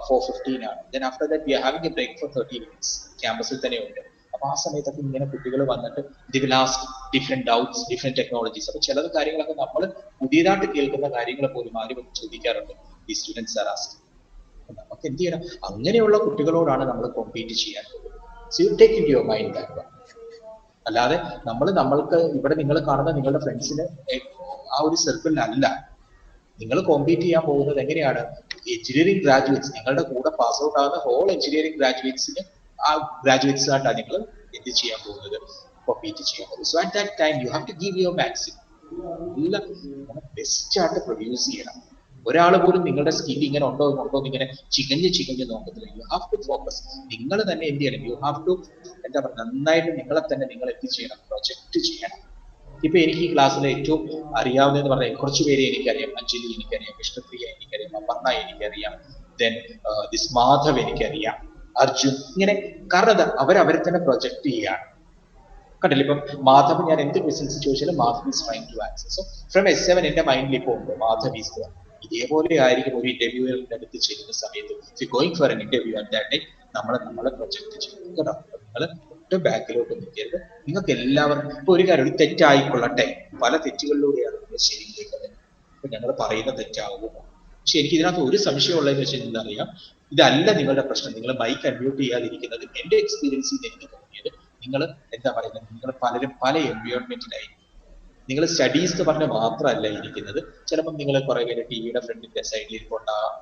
4:15 ആണ്. Then after that we are having a break for 30 minutes ക്യാമ്പസിൽ തന്നെ ഉണ്ട്. അപ്പൊ ആ സമയത്തൊക്കെ ഇങ്ങനെ കുട്ടികൾ വന്നിട്ട് the will ask different doubts, different technologies. അപ്പൊ ചില കാര്യങ്ങളൊക്കെ നമ്മൾ പുതിയതായിട്ട് കേൾക്കുന്ന കാര്യങ്ങൾ പോലും ആരും ചോദിക്കാറുണ്ട്, ഈ സ്റ്റുഡൻസ് ആർ ആസ്കിങ്. നമുക്ക് എന്ത് ചെയ്യണം, അങ്ങനെയുള്ള കുട്ടികളോടാണ് നമ്മൾ കോമ്പീറ്റ് ചെയ്യാൻ പോകുന്നത്. So you take in your mind that. അല്ലാതെ നമ്മൾക്ക് ഇവിടെ നിങ്ങൾ കാണുന്ന നിങ്ങളുടെ ഫ്രണ്ട്സിന് ആ ഒരു സർക്കിളിലല്ല നിങ്ങൾ കോമ്പീറ്റ് ചെയ്യാൻ പോകുന്നത്. എങ്ങനെയാണ്, എഞ്ചിനീയറിംഗ് ഗ്രാജുവേറ്റ്സ്, നിങ്ങളുടെ കൂടെ പാസ് ഔട്ട് ആകുന്ന ഹോൾ എഞ്ചിനീയറിംഗ് ഗ്രാജുവേറ്റ്സിന് ആ ഗ്രാജുവേറ്റ്സുമായിട്ടാണ് നിങ്ങൾ എന്ത് ചെയ്യാൻ പോകുന്നത്, കോമ്പീറ്റ് ചെയ്യാൻ പോകുന്നത്. So at that time you have to give your maximum. എല്ലാം ബെസ്റ്റ് ആയിട്ട് പ്രൊഡ്യൂസ് ചെയ്യണം. ഒരാൾ പോലും നിങ്ങളുടെ സ്കിൽ ഇങ്ങനെ ഉണ്ടോ ഇങ്ങനെ ചികഞ്ഞ് നോക്കത്തില്ല. You have to focus. നിങ്ങൾ തന്നെ എന്ത് ചെയ്യണം, യു ഹാവ് ടു എന്താ പറയുക, നന്നായിട്ട് നിങ്ങളെ തന്നെ നിങ്ങൾ എന്ത് ചെയ്യണം, പ്രൊജക്ട് ചെയ്യണം. ഇപ്പൊ എനിക്ക് ഈ ക്ലാസ്സിൽ ഏറ്റവും അറിയാവുന്നതെന്ന് പറഞ്ഞാൽ കുറച്ച് പേരെ എനിക്കറിയാം. അഞ്ജലി എനിക്കറിയാം, വിഷ്ണുപ്രിയ എനിക്കറിയാം, അപർണ എനിക്കറിയാം, ദെൻ ദിസ് മാധവ് എനിക്കറിയാം, അർജുൻ, ഇങ്ങനെ. കാരണം അവരെ തന്നെ പ്രൊജക്ട് ചെയ്യാണ്. കണ്ടില്ല, ഇപ്പം മാധവ് ഞാൻ എന്ത് ക്വസ്റ്റ്യൻസ് ചോദിച്ചാലും Madhav is trying to answer. So from S7 എന്റെ മൈൻഡിൽ ഇപ്പോൾ ഉണ്ട്, മാധവ് ഈസ് ദ. ഇതേപോലെ ആയിരിക്കും ഒരു ഇന്റർവ്യൂവിന്റെ അടുത്ത് ചെയ്യുന്ന സമയത്ത് going for an interview at that time നമ്മളെ പ്രൊജക്ട് ചെയ്യും കേട്ടോ. നിങ്ങൾ ഒട്ടും ബാക്കിലോട്ട് നിൽക്കരുത്. നിങ്ങൾക്ക് എല്ലാവർക്കും ഇപ്പൊ ഒരു കാര്യം, ഒരു തെറ്റായിക്കൊള്ളട്ടെ, പല തെറ്റുകളിലൂടെയാണ് നമ്മൾ ശരിയിലേക്ക് വരുന്നത്. ഇപ്പൊ ഞങ്ങൾ പറയുന്ന തെറ്റാകുമോ? പക്ഷെ എനിക്ക് ഇതിനകത്ത് ഒരു സംശയം ഉള്ളതെന്ന് വെച്ചാൽ എന്താണെന്നറിയാം, ഇതല്ല നിങ്ങളുടെ പ്രശ്നം. നിങ്ങൾ മൈക്ക് അൺമ്യൂട്ട് ചെയ്യാതിരിക്കുന്നത് എന്റെ എക്സ്പീരിയൻസിൽ നിന്ന് എനിക്ക് തോന്നിയത്, നിങ്ങൾ എന്താ പറയുന്നത്, നിങ്ങൾ പലരും പല എൻവയോൺമെന്റിലായി. നിങ്ങൾ സ്റ്റഡീസ് എന്ന് പറഞ്ഞാൽ മാത്രമല്ല ഇരിക്കുന്നത്. ചിലപ്പോൾ നിങ്ങൾ കുറെ പേര് ടിവിയുടെ ഫ്രണ്ടിന്റെ സൈഡിൽ ഇരിപ്പുണ്ടാകാം,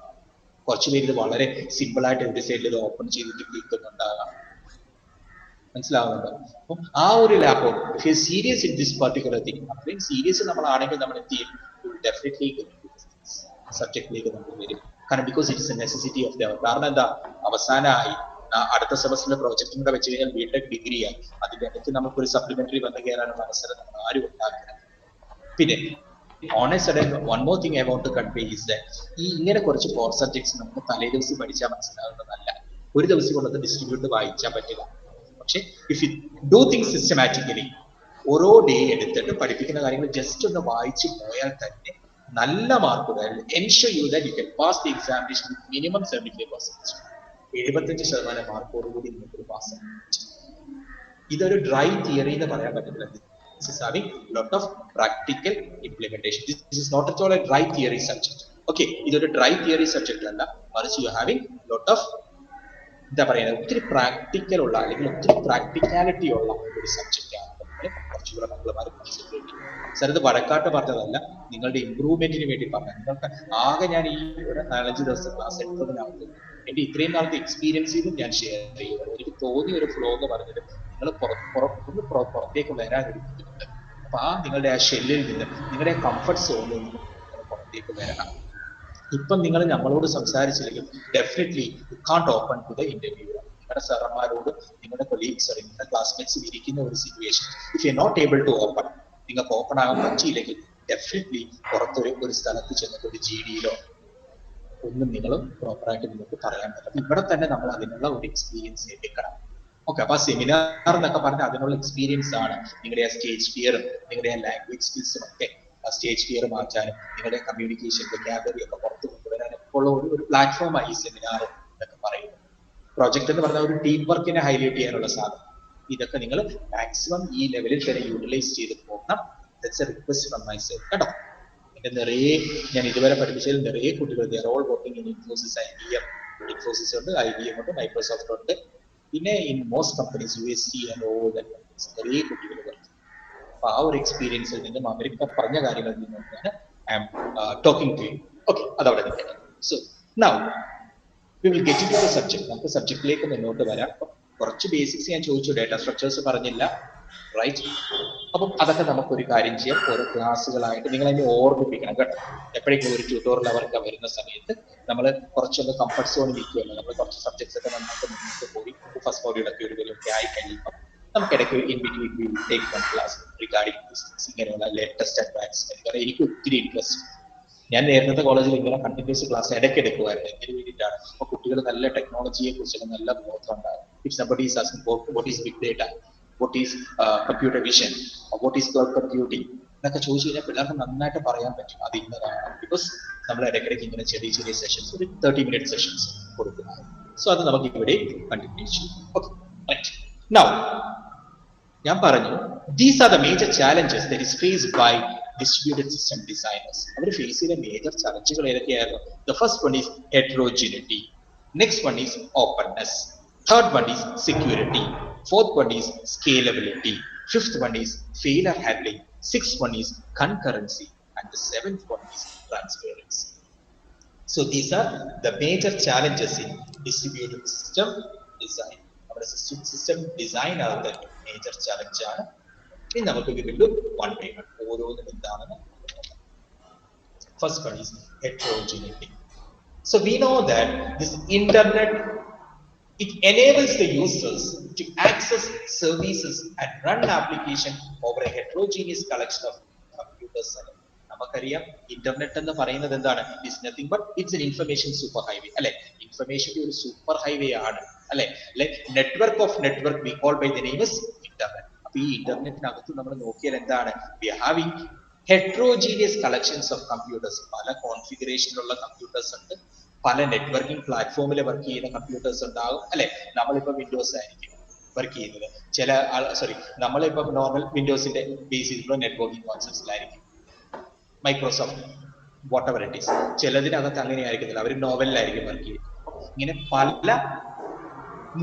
കുറച്ച് പേര് ഇത് വളരെ സിമ്പിൾ ആയിട്ട് ഒരു സൈഡിൽ ഇത് ഓപ്പൺ ചെയ്തിട്ട് കേൾക്കുന്നുണ്ടാകാം. മനസ്സിലാവുന്നുണ്ടോ? അപ്പം ആ ഒരു ലാപ്പ് if you serious in this particular thing, അത്രയും സീരിയസ് നമ്മളാണെങ്കിൽ നമ്മൾ എന്ത് ചെയ്യും, ഡെഫിനറ്റ്ലി സബ്ജക്റ്റിലേക്ക് നമ്മൾ വരും. കാരണം because it's a necessity of the hour. കാരണം എന്താ, അവസാനമായി അടുത്ത സെമസ്റ്ററിന്റെ പ്രോജക്റ്റും കൂടെ വെച്ച് കഴിഞ്ഞാൽ ബിടെക് ഡിഗ്രിയായി. അതിന്റെ ഇടയ്ക്ക് നമുക്കൊരു സപ്ലിമെന്ററി വന്നു കയറാനുള്ള അവസരം നമ്മൾ ആരും ഉണ്ടാക്കണം. പിന്നെ honest one more thing I want to convey is that ഈ ഇങ്ങനെ കുറച്ച് കോർ സബ്ജക്ട്സ് നമുക്ക് തലേ ദിവസം പഠിച്ചാൽ മനസ്സിലാകുന്നതല്ല. ഒരു ദിവസം കൊണ്ടത് ഡിസ്ട്രിബ്യൂട്ട് വായിച്ചാൽ പറ്റില്ല. പക്ഷെ if you do things systematically, ഓരോ ഡേ എടുത്തിട്ട് പഠിപ്പിക്കുന്ന കാര്യങ്ങൾ ജസ്റ്റ് ഒന്ന് വായിച്ചു പോയാൽ തന്നെ നല്ല mark ensure you that you can pass the examination with minimum 75%. 75% മാർക്കോടുകൂടി നിങ്ങൾക്ക് പാസ് ചെയ്യാൻ പറ്റും. ഇതൊരു ഡ്രൈ തിയറി എന്ന് പറയാൻ പറ്റില്ല. This is having lot of practical implementation. This is not at all a dry theory subject. Okay, ഇതൊരു ഡ്രൈ തിയറി സബ്ജക്റ്റ് അല്ല, മറിച്ച് യു ഹാവിംഗ് lot of എന്താ പറയുന്നത്, ഒത്തിരി പ്രാക്ടിക്കൽ ഉള്ള അല്ലെങ്കിൽ ഒത്തിരി പ്രാക്ടിക്കാലിറ്റി ഉള്ള ഒരു സബ്ജക്റ്റ് ആണ്. കുറച്ചുകൂടെ മക്കളമാർ കോൺസെൻട്രേറ്റ് ചെയ്യും. സാർ ഇത് വഴക്കാട്ട് പറഞ്ഞതല്ല, നിങ്ങളുടെ ഇമ്പ്രൂവ്മെന്റിന് വേണ്ടി പറഞ്ഞത്. നിങ്ങൾക്ക് ആകെ ഞാൻ ഈ ഒരു 4-5 ദിവസം ക്ലാസ് എടുത്തതിനകത്ത് എന്റെ ഇത്രയും നാളത്തെ എക്സ്പീരിയൻസിലും ഞാൻ ഷെയർ ചെയ്യുന്നത്. എനിക്ക് തോന്നിയ ഒരു ഫ്ലോ എന്ന് പറഞ്ഞത്, നിങ്ങൾ പുറത്തേക്ക് വരാൻ ഒരു ബുദ്ധിമുട്ട്. അപ്പൊ നിങ്ങളുടെ ആ ഷെല്ലിൽ നിന്ന്, നിങ്ങളുടെ കംഫർട്ട് സോണിൽ നിന്ന് നിങ്ങൾ പുറത്തേക്ക് വരണം. ഇപ്പം നിങ്ങൾ നമ്മളോട് സംസാരിച്ചില്ലെങ്കിൽ definitely you can't open to the interview. നിങ്ങളുടെ സാറന്മാരോട്, നിങ്ങളുടെ കൊളീഗ്സ്, നിങ്ങളുടെ ക്ലാസ്മേറ്റ്സ് ഇരിക്കുന്ന ഒരു situation, if you not able to open, നിങ്ങൾക്ക് ഓപ്പൺ ആകാൻ പറ്റിയില്ലെങ്കിൽ ഡെഫിനറ്റ്ലി പുറത്തൊരു സ്ഥലത്ത് ചെന്നിട്ട് ഒരു GD-യിലോ ഒന്നും നിങ്ങൾ പ്രോപ്പറായിട്ട് നിങ്ങൾക്ക് പറയാൻ പറ്റില്ല. ഇവിടെ തന്നെ നമ്മൾ അതിനുള്ള ഒരു എക്സ്പീരിയൻസ് എടുക്കണം. ഓക്കെ, അപ്പൊ ആ സെമിനാർ എന്നൊക്കെ പറഞ്ഞാൽ അതിനുള്ള എക്സ്പീരിയൻസ് ആണ്. നിങ്ങളുടെ ആ സ്റ്റേജ് ഫിയറും നിങ്ങളുടെ ആ ലാംഗ്വേജ് സ്കിൽസും ഒക്കെ ആ സ്റ്റേജ് ഫിയർ മാറ്റാനും നിങ്ങളുടെ കമ്മ്യൂണിക്കേഷൻ വൊക്കാബുലറി ഒക്കെ പുറത്തു കൊണ്ടുവരാനും ഒക്കെ ഉള്ള ഒരു പ്ലാറ്റ്ഫോമായി ഈ സെമിനാർ എന്നൊക്കെ പറയുന്നത്. പ്രോജക്റ്റ് എന്ന് പറഞ്ഞാൽ ഒരു ടീം വർക്കിനെ ഹൈലൈറ്റ് ചെയ്യാനുള്ള സാധനം. ഇതൊക്കെ നിങ്ങൾ മാക്സിമം ഈ ലെവലിൽ തന്നെ യൂട്ടിലൈസ് ചെയ്ത് പോകണം. That's A request from my self കേട്ടോ. എന്റെ നിറയെ ഞാൻ ഇതുവരെ പഠിപ്പിച്ചതിൽ നിറയെ കുട്ടികൾ they are all working in Infosys, IBM. Infosys ഉണ്ട്, IBM ഉണ്ട്, മൈക്രോസോഫ്റ്റ് ഉണ്ട്, പിന്നെ in most companies UST and all that companies നിറയെ കുട്ടികൾ വർക്ക്. അപ്പൊ ആ ഒരു എക്സ്പീരിയൻസിൽ നിന്നും അവരിപ്പോ പറഞ്ഞ കാര്യങ്ങളിൽ നിന്നൊക്കെയാണ് I am talking to you. Okay, അതവിടെ നിൽക്കുന്നത്. So now we will get into the subject. നമുക്ക് സബ്ജക്റ്റിലേക്ക് മുന്നോട്ട് വരാം. കുറച്ച് ബേസിക്സ് ഞാൻ ചോദിച്ചു, ഡേറ്റാ സ്ട്രക്ചേഴ്സ് പറഞ്ഞില്ല, റൈറ്റ്? അപ്പം അതൊക്കെ നമുക്കൊരു കാര്യം ചെയ്യാം, ഓരോ ക്ലാസ്സുകളായിട്ട് നിങ്ങൾ അതിനെ ഓർമ്മിപ്പിക്കണം കേട്ടോ. എപ്പോഴെങ്കിലും ഒരു ട്യൂട്ടോറിയൽ അവർക്ക് വരുന്ന സമയത്ത് നമ്മൾ കുറച്ചൊന്ന് കംഫർട്ട് സോണിൽ ഇരിക്കുമല്ലോ, നമ്മൾ കുറച്ച് സബ്ജക്ട്സ് ഒക്കെ നന്നായിട്ട് മുന്നോട്ട് പോയി ഫസ്റ്റ് മോഡ്യൂളൊക്കെ ഒരു വിലയൊക്കെ ആയി കഴിയുമ്പോൾ നമുക്ക് ഇടയ്ക്ക് in between take one class regarding ഇങ്ങനെയുള്ള ലേറ്റസ്റ്റ് അഡ്വാൻസ്മെന്റ്. കാരണം എനിക്ക് ഒത്തിരി ഇൻട്രസ്റ്റ്, ഞാൻ നേരത്തെ കോളേജിൽ ഇങ്ങനെ കണ്ടിന്യൂസ് ക്ലാസ് ഇടയ്ക്ക് എടുക്കുമായിരുന്നു. എന്തിനു വേണ്ടിയിട്ടാണ്? അപ്പൊ കുട്ടികൾ നല്ല ടെക്നോളജിയെ കുറിച്ചൊക്കെ നല്ല ബോധം ഉണ്ടാകും. If somebody is asking what is big data, what is computer vision, what is cloud computing എന്നൊക്കെ ചോദിച്ചു കഴിഞ്ഞാൽ പിള്ളേർക്ക് നന്നായിട്ട് പറയാൻ പറ്റും അത് ഇന്നതാണ്. ബിക്കോസ് നമ്മൾ ഇടയ്ക്കിടയ്ക്ക് ഇങ്ങനെ ചെറിയ ചെറിയ സെഷൻസ്, ഒരു 30 minute സെഷൻസ് കൊടുക്കുന്നത്. സോ അത് നമുക്ക് ഇവിടെ കണ്ടിന്യൂ ചെയ്യും. Okay, right. നൗ ഞാൻ പറഞ്ഞു, these are the major challenges that is faced by distributed system designers. അവർ ഫേസ് ചെയ്ത മേജർ ചലഞ്ചുകൾ ഏതൊക്കെയായിരുന്നു? The first one is heterogeneity, next one is openness, third one is security, fourth one is scalability, fifth one is failure handling, sixth one is concurrency, and the seventh one is transparency. So these are the major challenges in distributed system design. നമ്മുടെ സിസ്റ്റം ഡിസൈൻ ആകുന്ന മേജർ ചലഞ്ച് ആണ്. ഇനി നമുക്ക് വീണ്ടും വൺ ബൈ വൺ ഓരോന്നും എന്താണെന്ന്. First one is heterogeneity. So we know that this internet, it enables the users to access services and run application over a heterogeneous collection of computers. നമുക്കറിയാം ഇന്റർനെറ്റ് എന്ന് പറയുന്നത് എന്താണ്? It's nothing but it's an information super highway, അല്ലെ? ഇൻഫർമേഷന്റെ ഒരു സൂപ്പർ ഹൈവേ ആണ്, അല്ലെ? Network of network we call by the name is internet. അപ്പൊ ഈ ഇന്റർനെറ്റിനകത്ത് നമ്മൾ നോക്കിയാൽ എന്താണ്? We are having heterogeneous collections of computers. പല കോൺഫിഗറേഷനിലുള്ള കമ്പ്യൂട്ടേഴ്സ് ഉണ്ട്, പല നെറ്റ്വർക്കിംഗ് പ്ലാറ്റ്ഫോമിൽ വർക്ക് ചെയ്യുന്ന കമ്പ്യൂട്ടേഴ്സ് ഉണ്ടാകും, അല്ലെ? നമ്മളിപ്പോ വിൻഡോസ് ആയിരിക്കും വർക്ക് ചെയ്യുന്നത്, ചില നമ്മളിപ്പോ നോർമൽ വിൻഡോസിന്റെ ബേസ് ചെയ്തിട്ടുള്ള നെറ്റ്വർക്കിംഗ് കോൺസെപ്റ്റ്സിലായിരിക്കും. Microsoft whatever it is, ചിലതിനകത്ത് അങ്ങനെ ആയിരിക്കത്തില്ല, അവർ നോവലിലായിരിക്കും വർക്ക് ചെയ്യുന്നത്. ഇങ്ങനെ പല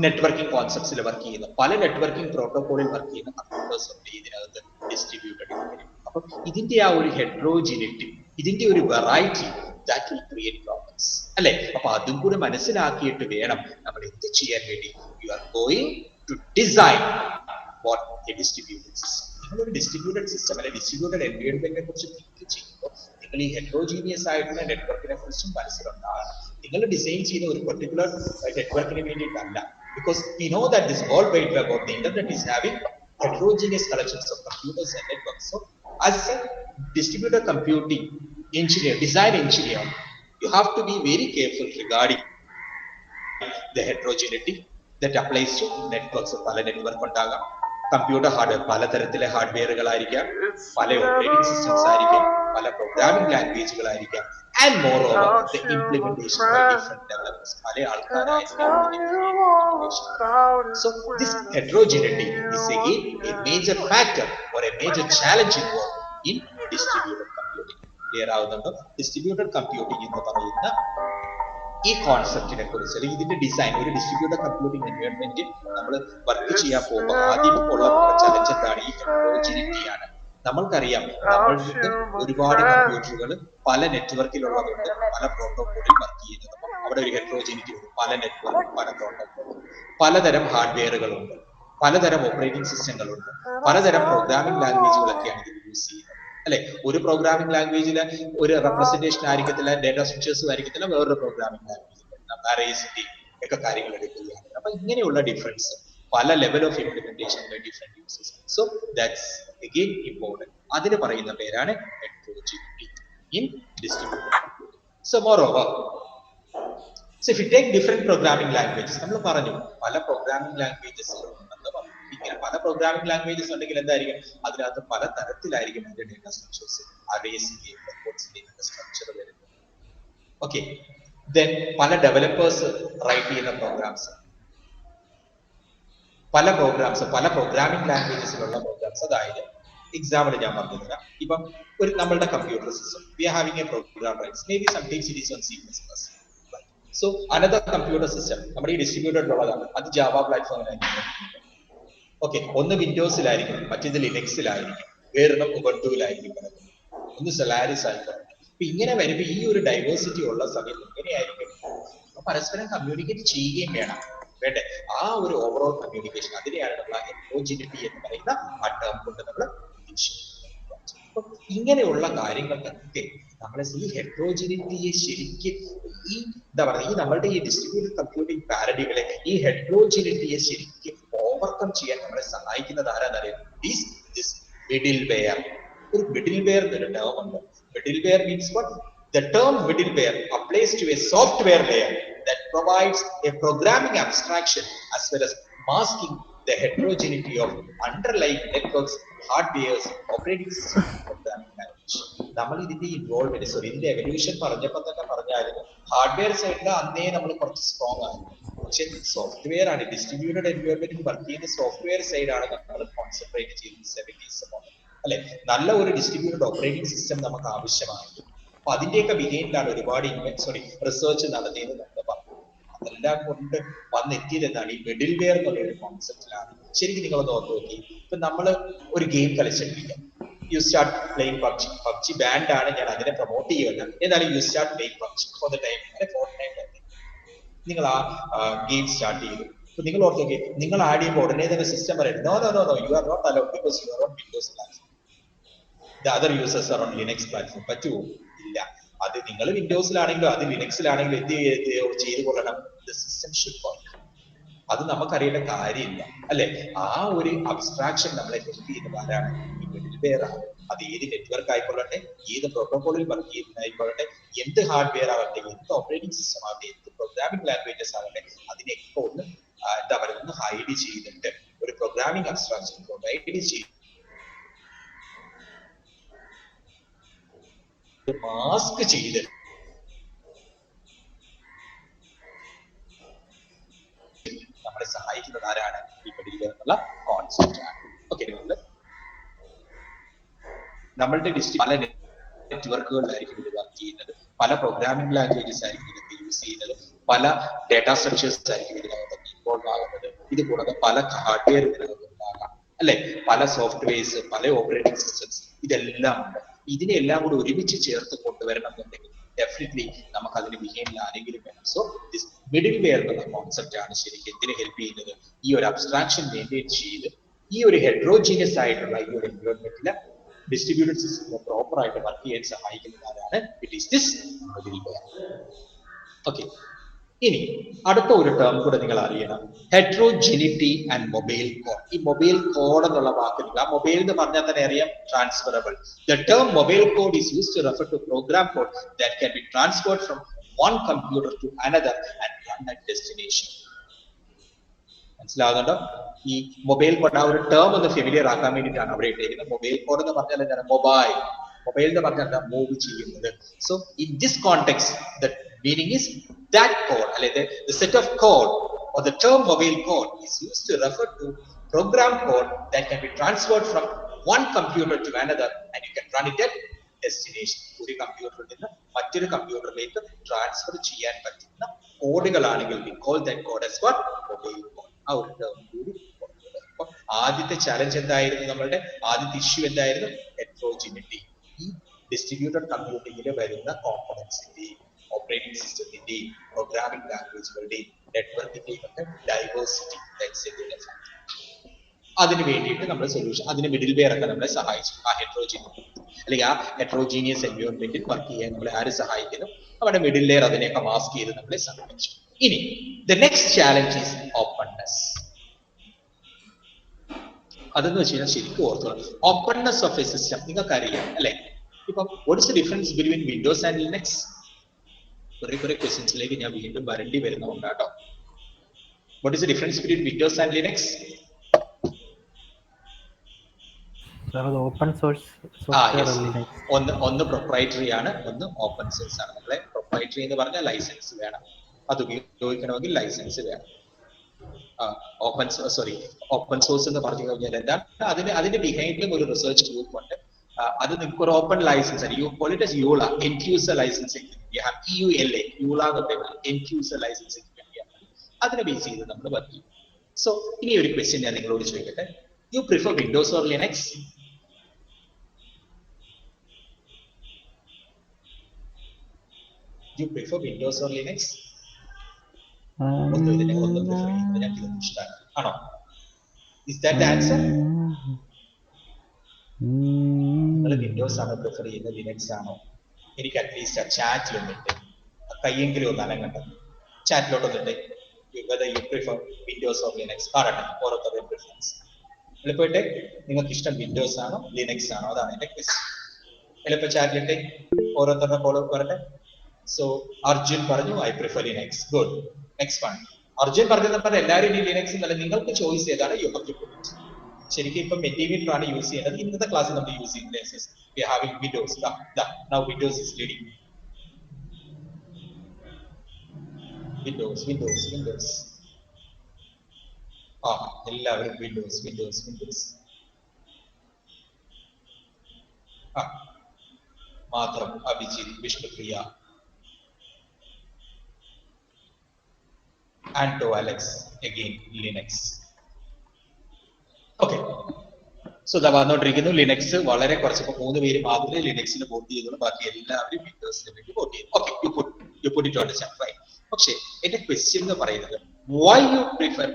നെറ്റ്വർക്കിംഗ് കോൺസെപ്റ്റ്സിൽ വർക്ക് ചെയ്യുന്ന, പല നെറ്റ്വർക്കിംഗ് പ്രോട്ടോകോളിൽ വർക്ക് ചെയ്യുന്ന കമ്പ്യൂട്ടേഴ്സ് ഉണ്ട് ഇതിനകത്ത് ഡിസ്ട്രിബ്യൂട്ടഡ്. അപ്പൊ ഇതിന്റെ ആ ഒരു ഹെട്രോജിനിറ്റി, ഇതിന്റെ ഒരു variety, that will create problems, അല്ലെ? അപ്പൊ അതും കൂടെ മനസ്സിലാക്കിയിട്ട് വേണം നമ്മൾ എന്ത് ചെയ്യാൻ വേണ്ടി. You are going to design what a distributed system. നിങ്ങളൊരു ഡിസ്ട്രിബ്യൂട്ടഡ് സിസ്റ്റം അല്ലെ ഡിസ്ട്രിബ്യൂട്ടഡ് എൻവയോൺമെന്റിനെ കുറിച്ച് തിങ്ക് ചെയ്യുമ്പോൾ നിങ്ങൾ ഈ ഹെട്രോജീനിയസ് ആയിട്ടുള്ള നെറ്റ്വർക്കിനെ കുറിച്ചും മനസ്സിലുണ്ടാകണം. നിങ്ങൾ ഡിസൈൻ ചെയ്യുന്ന ഒരു പെർട്ടിക്കുലർ നെറ്റ്വർക്കിന് വേണ്ടിയിട്ടല്ല. Because we know that this World Wide Web or the internet is having heterogeneous collections of computers and networks. So as a distributed computing engineer, design engineer, you have to be very careful regarding the heterogeneity that applies to networks. പല നെറ്റ്വർക്ക് ഉണ്ടാകാം, കമ്പ്യൂട്ടർ ഹാർഡ്വെയർ പലതരത്തിലെ ഹാർഡ്വെയറുകളായിരിക്കാം, പല ഓപ്പറേറ്റിംഗ് സിസ്റ്റംസ് ആയിരിക്കാം, പല programming ലാംഗ്വേജുകളായിരിക്കാം, and moreover the implementation by different developers. പല ആൾക്കാരായിരിക്കും. So this heterogeneity is again a major factor or a major challenge involved in distributed computing. Clear ആവുന്നുണ്ടോ? ഡിസ്ട്രിബ്യൂട്ടഡ് കമ്പ്യൂട്ടിംഗ് എന്ന് പറയുന്ന ഈ കോൺസെപ്റ്റിനെ കുറിച്ച്, അല്ലെങ്കിൽ ഇതിന്റെ ഡിസൈൻ, ഒരു ഡിസ്ട്രിബ്യൂട്ടഡ് കമ്പ്യൂട്ടിംഗ് എൻവയോൺമെന്റ് നമ്മൾ വർക്ക് ചെയ്യാൻ പോകുമ്പോൾ ആദ്യം ഉള്ള ചലഞ്ച് എന്താണ്? ഈ ഹെട്രോജിനിറ്റിയാണ്. നമ്മൾക്കറിയാം നമ്മൾക്ക് ഒരുപാട് കമ്പ്യൂട്ടറുകൾ പല നെറ്റ്വർക്കിലുള്ളതുകൊണ്ട് പല പ്രോട്ടോകോളിൽ വർക്ക് ചെയ്യുന്നത്. അവിടെ ഒരു ഹെട്രോജിനിറ്റി ഉണ്ട്. പല നെറ്റ്വർക്ക്, പല പ്രോട്ടോകോൾ, പലതരം ഹാർഡ്വെയറുകളുണ്ട്, പലതരം ഓപ്പറേറ്റിംഗ് സിസ്റ്റങ്ങളുണ്ട്, പലതരം പ്രോഗ്രാമിംഗ് ലാംഗ്വേജുകളൊക്കെയാണ് ഇത് യൂസ് ചെയ്യുന്നത്, അല്ലെ? ഒരു പ്രോഗ്രാമിംഗ് ലാംഗ്വേജിൽ ഒരു റെപ്രസെന്റേഷൻ ആയിരിക്കത്തില്ല, ഡേറ്റാ സ്ട്രക്ചേഴ്സും ആയിരിക്കത്തില്ല, വേറൊരു പ്രോഗ്രാമിംഗ് ലാംഗ്വേജിൽ അറേസിന്റെ ഒക്കെ കാര്യങ്ങൾ എടുക്കുകയാണ്. അപ്പൊ ഇങ്ങനെയുള്ള ഡിഫറൻസ്, പല level of implementation, different uses. So that's again important. അതിന് പറയുന്ന പേരാണ് heterogeneity in distributed computing. So moreover So if you take different programming languages, നമ്മൾ പറഞ്ഞു പല പ്രോഗ്രാമിംഗ് ലാംഗ്വേജസ് ഉണ്ടെന്ന് പറഞ്ഞു. ഇങ്ങനെ പല പ്രോഗ്രാമിംഗ് ലാംഗ്വേജസ് ഉണ്ടെങ്കിൽ എന്തായിരിക്കും, അതിനകത്ത് പല തരത്തിലായിരിക്കും അതിന്റെ ഡേറ്റ സ്ട്രക്ചേഴ്സ്, അറേസിന്റെയും റെക്കോർഡ്സിന്റെയും ഒക്കെ സ്ട്രക്ചർ വരുന്നത്. ഓക്കെ, ദെൻ പല ഡെവലപ്പേഴ്സ് റൈറ്റ് ചെയ്യുന്ന പ്രോഗ്രാംസ്, പല പ്രോഗ്രാമിംഗ് ലാംഗ്വേജസിലുള്ള പ്രോഗ്രാംസ്. അതായത് എക്സാമ്പിൾ ഞാൻ പറഞ്ഞു തരാം. ഇപ്പം ഒരു നമ്മളുടെ computer system, we are having a program writes, may be sometimes it is on C++. So another computer system നമ്മുടെ ഈ ഡിസ്ട്രിബ്യൂട്ടഡിലുള്ളതാണ്, അത് ജാവ പ്ലാറ്റ്ഫോമിലായിരിക്കും. ഓക്കെ, ഒന്ന് വിൻഡോസിലായിരിക്കും, മറ്റേത് ലിനക്സിലായിരിക്കും, വേറൊന്നും ഉബുണ്ടുവിലായിരിക്കും, ഒന്ന് സൊലാരിസ് ആയിരിക്കും. അപ്പൊ ഇങ്ങനെ വരുമ്പോൾ ഈ ഒരു ഡൈവേഴ്സിറ്റി ഉള്ള സമയത്ത് എങ്ങനെയായിരിക്കും പരസ്പരം കമ്മ്യൂണിക്കേറ്റ് ചെയ്യുകയും വേണം, വേണ്ടേ? ആ ഒരു ഓവറോൾ കമ്മ്യൂണിക്കേഷൻ, അതിനെയാണ് നമ്മൾ ഹെറ്ററോജിനിറ്റി എന്ന് പറയുന്ന ആ ടേം കൊണ്ട് നമ്മൾ ഉദ്ദേശിക്കുന്നത്. അപ്പൊ ഇങ്ങനെയുള്ള കാര്യങ്ങൾക്കൊക്കെ നമ്മൾ ഈ ഹെറ്ററോജിനിറ്റിയെ ശരിക്കും ഈ എന്താ പറയുക, ഈ നമ്മളുടെ ഈ ഡിസ്ട്രിബ്യൂട്ടഡ് കമ്പ്യൂട്ടിംഗ് പാരഡികളെ, ഈ ഹെറ്ററോജിനിറ്റിയെ ശരിക്കും ഓവർകം ചെയ്യാൻ നമ്മളെ സഹായിക്കുന്നത് ആരാന്നറിയാം? This middleware. ഒരു മിഡിൽ വെയർ എന്നൊരു ടേം ഉണ്ട്. Middleware means what? The term middleware applies to a software layer that provides a programming abstraction as well as masking the heterogeneity of underlying networks, hardwares, operating system, programming language. നമ്മൾ ഇതിന്റെ ഇൻവോൾവ്മെന്റ്, സോറി ഇതിന്റെ എവല്യൂഷൻ പറഞ്ഞപ്പോൾ തന്നെ പറഞ്ഞായിരുന്നു, ഹാർഡ്വെയർ സൈഡിൽ അന്നേ നമ്മൾ കുറച്ച് സ്ട്രോങ് ആയിരുന്നു. പക്ഷെ സോഫ്റ്റ്വെയർ ആണ്, ഡിസ്ട്രിബ്യൂട്ടഡ് എൻവയോൺമെന്റിൽ വർക്ക് ചെയ്യുന്ന സോഫ്റ്റ്വെയർ സൈഡാണ് നമ്മൾ കോൺസെൻട്രേറ്റ് ചെയ്യുന്നത് 70s അല്ലെ. നല്ല ഒരു ഡിസ്ട്രിബ്യൂട്ടഡ് ഓപ്പറേറ്റിംഗ് സിസ്റ്റം നമുക്ക് ആവശ്യമായിരുന്നു. അപ്പൊ അതിന്റെയൊക്കെ ബിഹൈൻഡിലാണ് ഒരുപാട് റിസർച്ച് നടത്തിയത് നമ്മൾ പറഞ്ഞു. അതെല്ലാം കൊണ്ട് വന്നെത്തിയത് എന്താണ്? ഈ മിഡിൽ വെയർ എന്നുള്ള ഒരു കോൺസെപ്റ്റിലാണ്. ശരിക്കും നിങ്ങളൊന്ന് ഓർത്ത് നോക്കി, ഇപ്പൊ നമ്മൾ ഒരു ഗെയിം കളിച്ചിട്ടിരിക്കാം, you start playing PUBG. PUBG banned ആണ്, ഞാൻ അതിനെ പ്രൊമോട്ട് ചെയ്യുമല്ല, എന്നാലും you start playing PUBG for the time, നിങ്ങൾ ആ ഗെയിം സ്റ്റാർട്ട് ചെയ്തു. അപ്പൊ നിങ്ങൾ ഓർത്ത് നോക്കി, നിങ്ങൾ ആഡ് ചെയ്യുമ്പോൾ ഉടനെ തന്നെ സിസ്റ്റം പറയുന്നത് no no no no you are not allowed because you are on Windows platform, the other users are on Linux platform. പറ്റുമോ? ഇല്ല. അത് നിങ്ങൾ വിൻഡോസിലാണെങ്കിലും അത് ലിനക്സിലാണെങ്കിലും എന്ത് ചെയ്ത് കൊള്ളണം? System should work. അത് നമുക്കറിയേണ്ട കാര്യമില്ല അല്ലെ. ആ ഒരു അബ്സ്ട്രാക്ഷൻ നമ്മളെ ഹെൽപ്പ് ചെയ്യുന്നത് ആരാണ്? ഈ മിഡിൽവെയർ ആണ്. അത് ഏത് നെറ്റ്വർക്ക് ആയിക്കൊള്ളട്ടെ, ഏത് പ്രോട്ടോകോളിൽ വർക്ക് ചെയ്യുന്നതായിക്കൊള്ളട്ടെ, എന്ത് ഹാർഡ്വെയർ ആവട്ടെ, എന്ത് ഓപ്പറേറ്റിംഗ് സിസ്റ്റം ആവട്ടെ, എന്ത് പ്രോഗ്രാമിംഗ് ലാംഗ്വേജസ് ആവട്ടെ, അതിനെയൊക്കെ ഒന്ന് എന്താ പറയുക, ഒന്ന് ഹൈഡ് ചെയ്തിട്ട് ഒരു പ്രോഗ്രാമിംഗ് അബ്സ്ട്രാക്ഷൻ പ്രൊവൈഡ് ചെയ്ത് മാസ്ക് ചെയ്ത് നമ്മളെ സഹായിക്കുന്നത് ആരാണ്? ഈ മിഡിൽവെയർ എന്നുള്ള കോൺസെപ്റ്റ് ആണ്. ഓക്കെ, നമ്മളുടെ പല നെറ്റ്വർക്കുകളിലായിരിക്കും ഇത് വർക്ക് ചെയ്യുന്നത്, പല പ്രോഗ്രാമിംഗ് ലാംഗ്വേജസ് ആയിരിക്കും ഇതൊക്കെ യൂസ് ചെയ്യുന്നത്, പല ഡേറ്റാ സ്ട്രക്ചേഴ്സ് ആയിരിക്കും ഇതിനകത്ത് ഇൻവോൾവ് ആകുന്നത്. ഇത് കൂടാതെ പല ഹാർഡ്വെയർ ഇതിനകത്ത് ഉണ്ടാകാം അല്ലെ, പല സോഫ്റ്റ്വെയർസ്, പല ഓപ്പറേറ്റിംഗ് സിസ്റ്റംസ്, ഇതെല്ലാം ഉണ്ട്. ഇതിനെല്ലാം കൂടി ഒരുമിച്ച് ചേർത്ത് കൊണ്ടുവരണം എന്നുണ്ടെങ്കിൽ ഡെഫിനറ്റ്ലി നമുക്ക് അതിന് ബിഹൈൻഡിൽ ആരെങ്കിലും വേണം. സോ ദിസ് മിഡിൽ വെയർ എന്നുള്ള കോൺസെപ്റ്റ് ആണ് ശരിക്കും എന്തിനെ ഹെൽപ്പ് ചെയ്യുന്നത്? ഈ ഒരു അബ്സ്ട്രാക്ഷൻ മെയിൻറ്റെയിൻ ചെയ്ത് ഈ ഒരു ഹെട്രോജീനിയസ് ആയിട്ടുള്ള ഈ ഒരു എൻവയോൺമെന്റില് ഡിസ്ട്രിബ്യൂട്ടഡ് സിസ്റ്റം പ്രോപ്പർ ആയിട്ട് വർക്ക് ചെയ്യാൻ സഹായിക്കുന്നതാണ് it is this middleware. Okay, ഇനി അടുത്ത ഒരു ടേം കൂടെ നിങ്ങൾ അറിയണം, ഹെട്രോജെനിറ്റി ആൻഡ് മൊബൈൽ കോഡ്. ഈ മൊബൈൽ കോഡ് എന്നുള്ള വാക്കിൽ, ആ മൊബൈൽ എന്ന് പറഞ്ഞാൽ തന്നെ അറിയാം transferable. The term mobile code is used to refer to program code that can be transferred from one computer to another and run at destination. മനസ്സിലാവുന്നുണ്ടോ? ഈ മൊബൈൽ കോഡ് ആ ഒരു ടേം ഒന്ന് ഫെമിലിയർ ആക്കാൻ വേണ്ടിയിട്ടാണ് അവിടെ ഇട്ടേക്കുന്നത്. മൊബൈൽ കോഡ് എന്ന് പറഞ്ഞാൽ എന്താണ്? മൊബൈൽ. മൊബൈൽ എന്ന് പറഞ്ഞാൽ എന്താ? മൂവ് ചെയ്യുന്നത്. So in this context the meaning is that code, the set of code or the term mobile code is used to refer to program code that can be transferred from one computer to another and you can run it at destination. ഒരു കമ്പ്യൂട്ടറിൽ നിന്ന് മറ്റൊരു കമ്പ്യൂട്ടറിലേക്ക് ട്രാൻസ്ഫർ ചെയ്യാൻ പറ്റുന്ന കോഡുകളാണെങ്കിൽ we call that code as what? Mobile code. ആ ഒരു ടേം കൂടി. അപ്പൊ ആദ്യത്തെ ചാലഞ്ച് എന്തായിരുന്നു? നമ്മളുടെ ആദ്യത്തെ ഇഷ്യൂ എന്തായിരുന്നു? ഹെട്രോജിനിറ്റി. ഈ ഡിസ്ട്രിബ്യൂട്ടഡ് കമ്പ്യൂട്ടിങ്ങിൽ വരുന്ന കോമ്പണൻസിന്റെയും ഓപ്പറേറ്റിംഗ് സിസ്റ്റത്തിന്റെയും പ്രോഗ്രാമിംഗ് ലാംഗ്വേജുകളുടെയും നെറ്റ്വർക്കിന്റെയും ഒക്കെ ഡൈവേഴ്സിറ്റി. അതിന് വേണ്ടിയിട്ട് നമ്മൾ സൊല്യൂഷൻ, അതിന് മിഡിൽ വെയർ ഒക്കെ നമ്മളെ സഹായിച്ചു. ആ ഹെട്രോജീനിയസ് അല്ലെങ്കിൽ ആ ഹെട്രോജീനിയസ് എൻവയോൺമെന്റിൽ വർക്ക് ചെയ്യാൻ നമ്മളെ ആര് സഹായിക്കുന്നു? അവിടെ മിഡിൽ ലെയർ അതിനെയൊക്കെ മാസ്ക് ചെയ്ത് നമ്മളെ സഹായിച്ചു. ഇനി the next challenge is openness. അതെന്ന് വെച്ച് കഴിഞ്ഞാൽ ശരിക്കും ഓർത്തോളാം, ഓപ്പൺനെസ് ഓഫ് എ സിസ്റ്റം നിങ്ങൾക്ക് അറിയാം അല്ലെ. ഇപ്പം what is the difference between Windows and Linux? കുറെ ക്വസ്റ്റ്യൻസിലേക്ക് ഞാൻ വീണ്ടും വരേണ്ടി വരുന്നുണ്ട് കേട്ടോ. What is the difference between Windows and Linux? Open source ഒന്ന് പ്രൊപ്രൈറ്ററി ആണ്, ഒന്ന് ഓപ്പൺ സോഴ്സ് ആണ്. നമ്മളെ പ്രൊപ്രൈറ്ററി എന്ന് പറഞ്ഞാൽ ലൈസൻസ് വേണം, അത് ഉപയോഗിക്കണമെങ്കിൽ ലൈസൻസ് വേണം. ഓപ്പൺ സോഴ്സ് എന്ന് പറഞ്ഞു കഴിഞ്ഞാൽ എന്താണ്, അതിന്റെ ബിഹൈൻഡിലും ഒരു റിസർച്ച് ഗ്രൂപ്പ് ഉണ്ട്. അത് നിങ്ങൾക്ക് ഒരു ഓപ്പൺ ലൈസൻസ് ആണ്. You call it as EULA, end user licensing. You have EULA, EULA എന്ന് പറയുന്നത് എൻഡ് യൂസർ ലൈസൻസിംഗ് വേണ്ടിയാണ്. അതിനെ ബേസ് ചെയ്ത് നമ്മൾ വർക്ക് ചെയ്യും. സോ ഇനി ഒരു ക്വസ്റ്റ്യൻ ഞാൻ നിങ്ങളോട് ചോദിക്കട്ടെ, U prefer Windows or Linux? You prefer Windows or Linux? ഒന്ന് പ്രിഫർ ചെയ്യുന്നത് ഞങ്ങൾക്ക് ഇതൊന്നും ഇഷ്ടമാണ് ആണോ? Is that the answer? നിങ്ങൾ വിൻഡോസ് ആണോ പ്രിഫർ ചെയ്യുന്നത്, ലിനക്സ് ആണോ? എനിക്ക് അറ്റ്ലീസ്റ്റ് ആ ചാറ്റിലൊന്നിട്ട് കയ്യെങ്കിലും ഒന്ന് അനങ്ങട്ടെ, ചാറ്റിലോട്ടൊന്നിട്ട് whether you prefer Windows or Linux പറയട്ടെ, ഓരോരുത്തരുടെയും പ്രിഫറൻസ്. എളുപ്പമായിട്ട് നിങ്ങൾക്ക് ഇഷ്ടം വിൻഡോസ് ആണോ ലിനക്സ് ആണോ, അതാണ് എന്റെ ക്വസ്റ്റ്യൻ. എളുപ്പം ചാറ്റിലിട്ട് ഓരോരുത്തരുടെ കോൾ വരട്ടെ. സോ അർജുൻ പറഞ്ഞു I prefer Linux. Good. Next one. Arjun പറഞ്ഞത് എല്ലാവരും ഇനി ലിനക്സ് എന്നല്ല, നിങ്ങൾക്ക് ചോയ്സ് ഏതാണ് യു ഹാവ് ടു പുട്ട്. ശരിക്കും ഇപ്പൊ മെറ്റീരിയൽ ആണ് യൂസ് ചെയ്യുന്നത്. ഇന്നത്തെ ക്ലാസ്സിൽ നമ്മൾ യൂസ് ചെയ്യുന്നത് Windows. Now Windows is leading. Windows. എല്ലാവരും വിൻഡോസ്. മാത്രം Abhijith, Vishnupriya, Anto, Alex, again Linux. Okay. So ദാ വന്നോണ്ടിരിക്കുന്നു ലിനക്സ്. വളരെ കുറച്ച് 3 പേര് മാത്രമേ ലിനക്സിന് വോട്ട് ചെയ്തുള്ളൂ, ബാക്കി എല്ലാവരും വിൻഡോസിന് വേണ്ടി വോട്ട് ചെയ്തു. Okay, you put it on the chat, right. പക്ഷേ എന്റെ ക്വസ്റ്റ്യൻ എന്ന് പറയുന്നത് why you prefer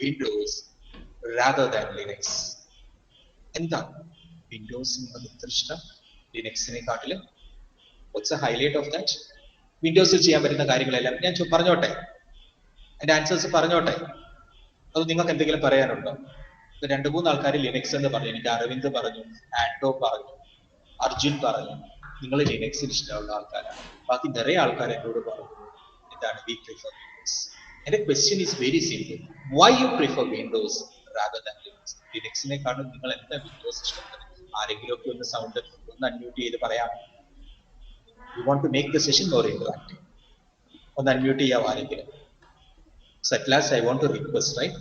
Windows rather than Linux? എന്താണ് വിൻഡോസ് നിങ്ങൾക്ക് ഇത്ര ഇഷ്ടം ലിനക്സിനെക്കാട്ടിലും? What's the highlight of that? വിൻഡോസിൽ ചെയ്യാൻ പറ്റുന്ന കാര്യങ്ങളെല്ലാം ഞാൻ പറഞ്ഞോട്ടെ, അതിന്റെ ആൻസേഴ്സ് പറഞ്ഞോട്ടെ. അത് നിങ്ങൾക്ക് എന്തെങ്കിലും പറയാനുണ്ടോ? 2-3 ആൾക്കാർ ലിനക്സ് എന്ന് പറഞ്ഞു. എനിക്ക് അരവിന്ദ് പറഞ്ഞു, ആൻഡോ പറഞ്ഞു, അർജുൻ പറഞ്ഞു. നിങ്ങൾ ലിനക്സിന് ഇഷ്ടമുള്ള ആൾക്കാരാണ്. ബാക്കി നിറയെ ആൾക്കാർ എന്നോട് പറഞ്ഞു എന്താണ് വി പ്രിഫർ വിൻഡോസ്. എന്റെ question is very simple. Why you prefer Windows rather than Linux? ലിനക്സിനെക്കാളും നിങ്ങൾ എന്താ വിൻഡോസ് ഇഷ്ടപ്പെട്ടത്? ആരെങ്കിലും ഒക്കെ ഒന്ന് സൗണ്ട് ഒന്ന് അൺമ്യൂട്ട് ചെയ്ത് പറയാം. You want to make the session more interactive. ഒന്ന് അൺമ്യൂട്ട് ചെയ്യാം ആരെങ്കിലും. So at last I want to request, right?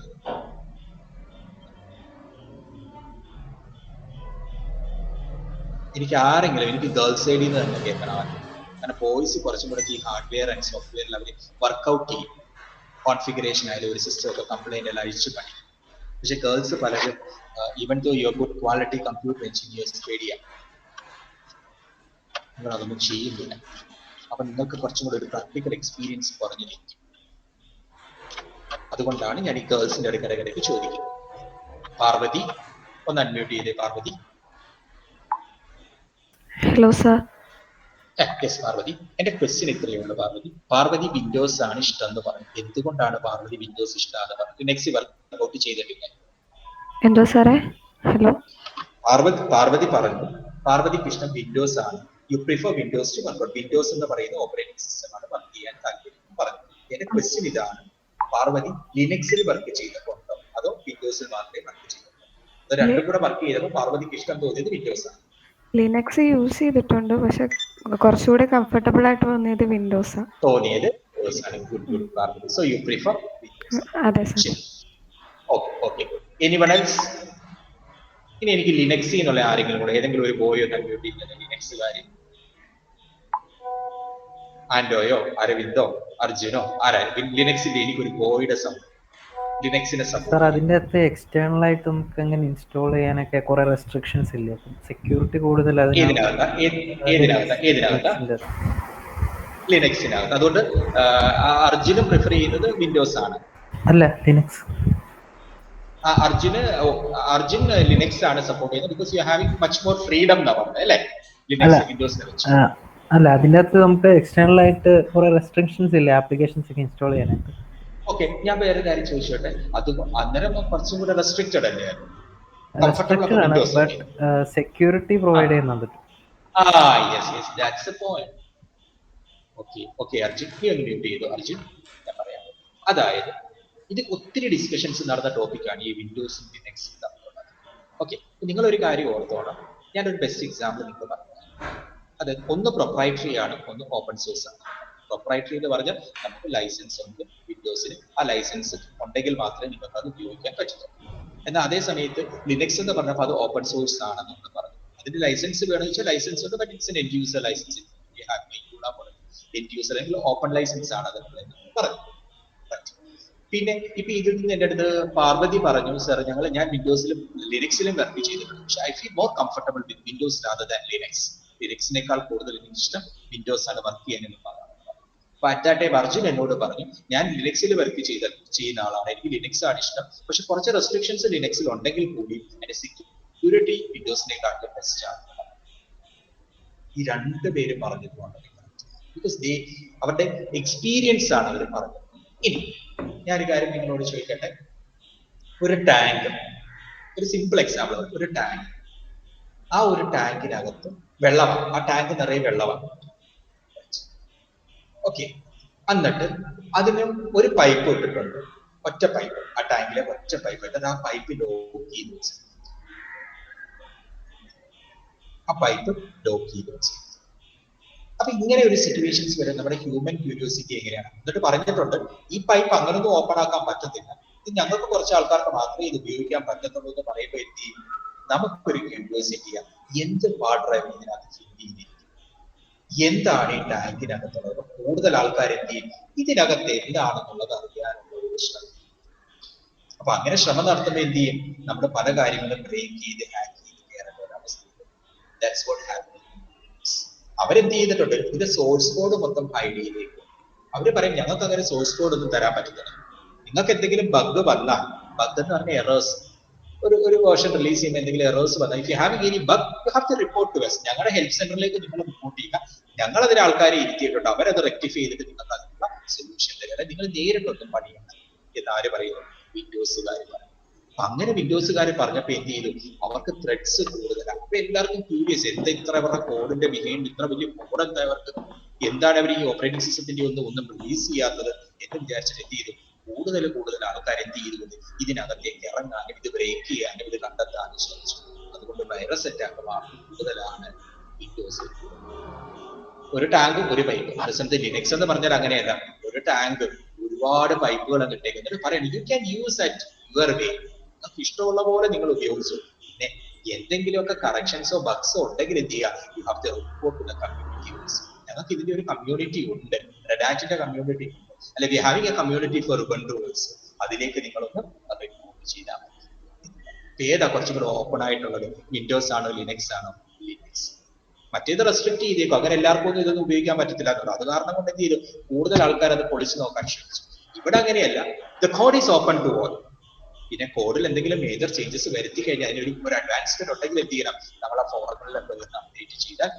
എനിക്ക് ഗേൾസ് സൈഡിൽ നിന്ന് തന്നെ കേൾക്കണം. കാരണം ബോയ്സ് കുറച്ചും കൂടെ ഈ ഹാർഡ്വെയർ ആൻഡ് സോഫ്റ്റ്വെയറിൽ അവർ വർക്ക്ഔട്ട് ചെയ്യും. കോൺഫിഗറേഷൻ ആയാലും ഒരു സിസ്റ്റം ഒക്കെ കംപ്ലൈന്റ് എല്ലാം അഴിച്ചു പഠിക്കും. പക്ഷെ ഗേൾസ് പലരും even though you are good quality computer engineers സ്റ്റഡിയാണ്, നിങ്ങൾ അതൊന്നും ചെയ്യുന്നില്ല. അപ്പൊ നിങ്ങൾക്ക് കുറച്ചും കൂടെ ഒരു പ്രാക്ടിക്കൽ എക്സ്പീരിയൻസ് കുറഞ്ഞിരിക്കും. അതുകൊണ്ടാണ് ഞാൻ ഈ ഗേൾസിന്റെ ഇടയ്ക്കിടയ്ക്ക് ചോദിക്കുന്നത്. പാർവതി ഒന്ന് അൺമ്യൂട്ട് ചെയ്തേ. Parvathi. Hello sir. Yes Parvathi. എന്റെ ക്വസ്റ്റ്യൻ ഇത്രയേ ഉള്ളൂ പാർവതി. പാർവതി വിൻഡോസ് ആണ് ഇഷ്ടം എന്ന് പറഞ്ഞു. എന്തുകൊണ്ടാണ് പാർവതി വിൻഡോസ് ഇഷ്ടമാണെന്ന് പറഞ്ഞു? നെക്സ്റ്റ് വർക്ക്ഔട്ട് ചെയ്തിട്ടില്ല. എന്തോ സാറേ? ഹലോ. പാർവതി പറഞ്ഞു പാർവതിക്ക് ഇഷ്ടം വിൻഡോസ് ആണ്. You prefer Windows to work out. Windows എന്ന് പറയുന്ന ഓപ്പറേറ്റിംഗ് സിസ്റ്റം ആണ് വർക്ക് ചെയ്യാൻ താല്പര്യം പറഞ്ഞു. എന്റെ ക്വസ്റ്റ്യൻ ഇതാണ്, പാർവതി ലിനക്സിൽ വർക്ക് ചെയ്തിട്ടുണ്ടോ അതോ വിൻഡോസിൽ മാത്രമേ വർക്ക് ചെയ്തിട്ടുണ്ടോ? അത് രണ്ടും കൂടെ വർക്ക് ചെയ്തപ്പോൾ പാർവതിക്ക് ഇഷ്ടം തോന്നിയത് വിൻഡോസ് ആണ്. ലിനക്സ് യൂസ് ചെയ്തിട്ടുണ്ട്, പക്ഷെ കുറച്ചുകൂടെ കംഫർട്ടബിൾ ആയിട്ട് തോന്നിയത് വിൻഡോസ് ആണ്. Good Parvathi. So you prefer Windows? അതെ സർ. ഓക്കെ. Anyone else? ഇനി എനിക്ക് ലിനക്സ് എന്നുള്ള ആരെങ്കിലും കൂടെ ഏതെങ്കിലും ഒരു ബോയോ കമ്പ്യൂട്ട് ചെയ്യുന്നത് ലിനക്സ് കാര്യം? ആൻഡോയോ അരവിന്ദോ അർജുനോ ആരായിരിക്കും ലിനക്സിന്റെ? എനിക്കൊരു ബോയുടെ സൗണ്ട് ലിനക്സിന്റെ സൗണ്ട്. സാർ അതിന്റെ അകത്ത് എക്സ്റ്റേണൽ ആയിട്ട് നമുക്ക് അങ്ങനെ ഇൻസ്റ്റാൾ ചെയ്യാനൊക്കെ കുറെ റെസ്ട്രിക്ഷൻസ് ഇല്ലേ? സെക്യൂരിറ്റി കൂടുതൽ ലിനക്സിനകത്ത്. അതുകൊണ്ട് അർജുനും പ്രിഫർ ചെയ്യുന്നത് വിൻഡോസ് ആണ്. അല്ല, ലിനക്സ്. അർജുൻ ലിനക്സ് ആണ് സപ്പോർട്ട് ചെയ്യുന്നത്. Because you are having much more freedom അല്ലേ ലിനക്സ് വിൻഡോസിനെ വെച്ച്? അല്ല, അതിന്റെ അകത്ത് നമുക്ക് എക്സ്റ്റേണൽ ആയിട്ട് കുറെ റെസ്ട്രിക്ഷൻസ് ഇല്ലേ ആപ്ലിക്കേഷൻസ് ഒക്കെ ഇൻസ്റ്റാൾ ചെയ്യാനായിട്ട്? ഓക്കെ, ഞാൻ വേറെ കാര്യം ചോദിച്ചോട്ടെ. അത് അന്നേരം കുറച്ചും കൂടെ റെസ്ട്രിക്റ്റഡ് അല്ലേ? സെക്യൂരിറ്റി പ്രൊവൈഡ് ചെയ്യുന്നുണ്ട്. Yes, that's the point. Okay Arjun, നീ ഒന്ന് മ്യൂട്ട് ചെയ്തു അർജുൻ, ഞാൻ പറയാം. അതായത് ഇത് ഒത്തിരി ഡിസ്കഷൻസ് നടന്ന ടോപ്പിക്കാണ് ഈ വിൻഡോസും ലിനക്സും തമ്മിലുള്ളത്. ഓക്കെ, നിങ്ങളൊരു കാര്യം ഓർത്തോണം, ഞാനൊരു ബെസ്റ്റ് എക്സാമ്പിൾ നിങ്ങൾക്ക് പറഞ്ഞു. അത് ഒന്ന് പ്രൊപ്രൈറ്ററി ആണ്, ഒന്ന് ഓപ്പൺ സോഴ്സ് ആണ്. പ്രൊപ്രൈറ്ററി എന്ന് പറഞ്ഞാൽ നമുക്ക് ലൈസൻസ് ഉണ്ട് വിൻഡോസിന്, ആ ലൈസൻസ് ഉണ്ടെങ്കിൽ മാത്രമേ നിങ്ങൾക്ക് അത് ഉപയോഗിക്കാൻ പറ്റുള്ളൂ. എന്നാൽ അതേ സമയത്ത് ലിനക്സ് എന്ന് പറഞ്ഞപ്പോൾ അത് ഓപ്പൺ സോഴ്സ് ആണെന്ന് നമ്മൾ പറഞ്ഞു. അതിന് ലൈസൻസ് വേണമെന്ന് വെച്ചാൽ ലൈസൻസ് ഉണ്ട്, but it's an end user license. End user അല്ലെങ്കിൽ ഓപ്പൺ ലൈസൻസ് ആണ് അത് പറഞ്ഞു. പിന്നെ ഇപ്പൊ ഇതിൽ നിന്ന് എന്റെ അടുത്ത് പാർവതി പറഞ്ഞു, സാർ ഞാൻ വിൻഡോസിലും ലിനക്സിലും വർക്ക് ചെയ്തിട്ടുണ്ട്, പക്ഷെ I feel more comfortable with Windows rather than Linux. ലിനക്സിനേക്കാൾ കൂടുതൽ എനിക്ക് ഇഷ്ടം വിൻഡോസ് ആണ് വർക്ക് ചെയ്യാൻ എന്ന് പറഞ്ഞു. അപ്പൊ അറ്റ് ദാറ്റ് ടൈം അർജുൻ എന്നോട് പറഞ്ഞു, ഞാൻ ലിനക്സിൽ വർക്ക് ചെയ്യുന്ന ആളാണ്, എനിക്ക് ലിനക്സ് ആണ് ഇഷ്ടം, പക്ഷെ കുറച്ച് റെസ്ട്രിക്ഷൻസ് ലിനക്സിൽ ഉണ്ടെങ്കിൽ കൂടി എന്റെ സെക്യൂരിറ്റി വിൻഡോസിനെക്കാളും ബെസ്റ്റ് ആണ്. ഈ രണ്ടുപേരും പറഞ്ഞതുകൊണ്ട് ബിക്കോസ് അവരുടെ എക്സ്പീരിയൻസ് ആണ് അവർ പറഞ്ഞത്. ഇനി ഞാനൊരു കാര്യം നിങ്ങളോട് ചോദിക്കട്ടെ, ഒരു ടാങ്ക്, ഒരു സിമ്പിൾ എക്സാമ്പിൾ, ഒരു ടാങ്ക്, ആ ഒരു ടാങ്കിനകത്ത് വെള്ളമാണ്, ആ ടാങ്ക് നിറയെ വെള്ളമാണ്. ഓക്കെ, എന്നിട്ട് അതിന് ഒരു പൈപ്പ് ഇട്ടിട്ടുണ്ട്, ഒറ്റ പൈപ്പ്, ആ ടാങ്കിലെ ഒറ്റ പൈപ്പ് ഇട്ടത്, ആ പൈപ്പ് ലോക്ക് ചെയ്ത് വെച്ചു, ആ പൈപ്പ് ലോക്ക് ചെയ്ത് വെച്ചു. അപ്പൊ ഇങ്ങനെ ഒരു സിറ്റുവേഷൻസ് വരെ നമ്മുടെ ഹ്യൂമൻ ക്യൂരിയോസിറ്റി എങ്ങനെയാണ്? എന്നിട്ട് പറഞ്ഞിട്ടുണ്ട് ഈ പൈപ്പ് അങ്ങനൊന്നും ഓപ്പൺ ആക്കാൻ പറ്റത്തില്ല, ഇത് ഞങ്ങൾക്ക് കുറച്ച് ആൾക്കാർക്ക് മാത്രമേ ഇത് ഉപയോഗിക്കാൻ പറ്റത്തുള്ളൂ എന്ന് പറയുമ്പോൾ എന്ത് ചെയ്യും? നമുക്കൊരു ക്യൂരിയോസിറ്റിയാണ്, എന്ത് പാർട്ടാണ് ഇതിനകത്ത് ഫിൽ ചെയ്തിരിക്കുന്നത്, എന്താണ് ഈ ടാങ്കിനകത്തുള്ളത്? കൂടുതൽ ആൾക്കാർ എന്ത് ചെയ്യും? ഇതിനകത്ത് എന്താണെന്നുള്ളത് അറിയാനുള്ള ഒരു ശ്രമം. അപ്പൊ അങ്ങനെ ശ്രമം നടത്തുമ്പോൾ എന്ത് ചെയ്യും? നമ്മൾ പല കാര്യങ്ങളും ബ്രേക്ക് ചെയ്ത് ഹാക്ക് ചെയ്ത് കയറേണ്ട ഒരു അവസ്ഥ. That's what happen. അവരെന്ത് ചെയ്തിട്ടുണ്ട്? ഇത് സോഴ്സ് കോഡ് മൊത്തം ഹൈഡ് ചെയ്തേക്കും. അവര് പറയും ഞങ്ങൾക്ക് അങ്ങനെ സോഴ്സ് കോഡ് ഒന്നും തരാൻ പറ്റത്തില്ല, നിങ്ങൾക്ക് എന്തെങ്കിലും ബഗ് വന്നാൽ, ബഗ് എന്ന് പറഞ്ഞ എറേഴ്സ്, ഒരു വേർഷൻ റിലീസ് ചെയ്യുന്ന എന്തെങ്കിലും എറേഴ്സ് വന്നാൽ, if you having any bug you have to report to us. ഞങ്ങളുടെ ഹെൽപ്പ് സെന്ററിലേക്ക് നിങ്ങൾ റിപ്പോർട്ട് ചെയ്യുക, ഞങ്ങൾ അതിന് ആൾക്കാരെ ഇരുത്തിയിട്ടുണ്ട്, അവരത് റെക്ടിഫൈ ചെയ്തിട്ട് നിങ്ങൾക്ക് അതിനുള്ള സൊല്യൂഷൻ തരിക, നിങ്ങൾ നേരിട്ടൊന്നും പണിയണ്ട എന്ന് ആര് പറയുന്നു? വിൻഡോസുകാർ പറയും. അപ്പൊ അങ്ങനെ വിൻഡോസുകാർ പറഞ്ഞപ്പോ എന്ത് ചെയ്തു? അവർക്ക് ത്രെഡ്സ് കൂടുതലാണ്. അപ്പൊ എല്ലാവർക്കും ക്യൂരിയസ്, എന്താ ഇത്ര അവരുടെ കോഡിന്റെ ബിഹൈൻഡ് ഇത്ര വലിയ കോഡ്, എന്താ അവർക്ക്, എന്താണ് അവർ ഈ ഓപ്പറേറ്റിംഗ് സിസ്റ്റത്തിന്റെ ഒന്നും റിലീസ് ചെയ്യാത്തത് എന്ന് വിചാരിച്ചിട്ട് എന്ത് ചെയ്തു? കൂടുതൽ ആൾക്കാർ എന്ത് ചെയ്തുകൊണ്ട് ഇതിനകത്തേക്ക് ഇറങ്ങാനും ഇത് ബ്രേക്ക് ചെയ്യാനും ഇത് കണ്ടെത്താനും ശ്രമിച്ചു. അതുകൊണ്ട് വൈറസ് അറ്റാക്ക് കൂടുതലാണ് വിൻഡോസിൽ. ഒരു ടാങ്ക് ഒരു പൈപ്പ്. അതേസമയത്ത് ലിനക്സ് എന്ന് പറഞ്ഞാൽ അങ്ങനെയല്ല, ഒരു ടാങ്ക് ഒരുപാട് പൈപ്പുകൾ ഇട്ടേക്ക്. എന്നിട്ട് പറയണം you can use at your way, നിങ്ങൾക്ക് ഇഷ്ടമുള്ള പോലെ നിങ്ങൾ ഉപയോഗിച്ചു. പിന്നെ എന്തെങ്കിലുമൊക്കെ കറക്ഷൻസോ ബഗ്സോ ഉണ്ടെങ്കിൽ എന്ത് ചെയ്യുക? You have to report to the community. ഞങ്ങൾക്ക് ഇതിന്റെ ഒരു കമ്മ്യൂണിറ്റി ഉണ്ട്, റെഡാറ്റിന്റെ കമ്മ്യൂണിറ്റി ഉണ്ട്, അല്ലെ we having a community for Ubuntu. അതിലേക്ക് നിങ്ങളൊന്ന് റിപ്പോർട്ട് ചെയ്താൽ മതി. ഏതാ കുറച്ചും കൂടെ ഓപ്പൺ ആയിട്ടുള്ളത്? വിൻഡോസ് ആണോ ലിനക്സ് ആണോ? ലിനക്സ്. മറ്റേത് റെസ്ട്രിക്ട് ചെയ്തേക്കും, അങ്ങനെ എല്ലാവർക്കും ഒന്നും ഇതൊന്നും ഉപയോഗിക്കാൻ പറ്റത്തില്ല. അത് കാരണം കൊണ്ട് എന്ത് ചെയ്തു? കൂടുതൽ ആൾക്കാർ അത് പൊളിച്ചു നോക്കാൻ ശ്രമിച്ചു. ഇവിടെ അങ്ങനെയല്ല, the code is open to all. പിന്നെ കോഡിൽ എന്തെങ്കിലും മേജർ ചേഞ്ചസ് വരുത്തി കഴിഞ്ഞാൽ അതിനൊരു അഡ്വാൻസ്മെന്റ് ഉണ്ടെങ്കിൽ എന്ത് ചെയ്യണം? നമ്മളെ ഫോറങ്ങളിലൊക്കെ ഒന്ന് അപ്ഡേറ്റ് ചെയ്താൽ.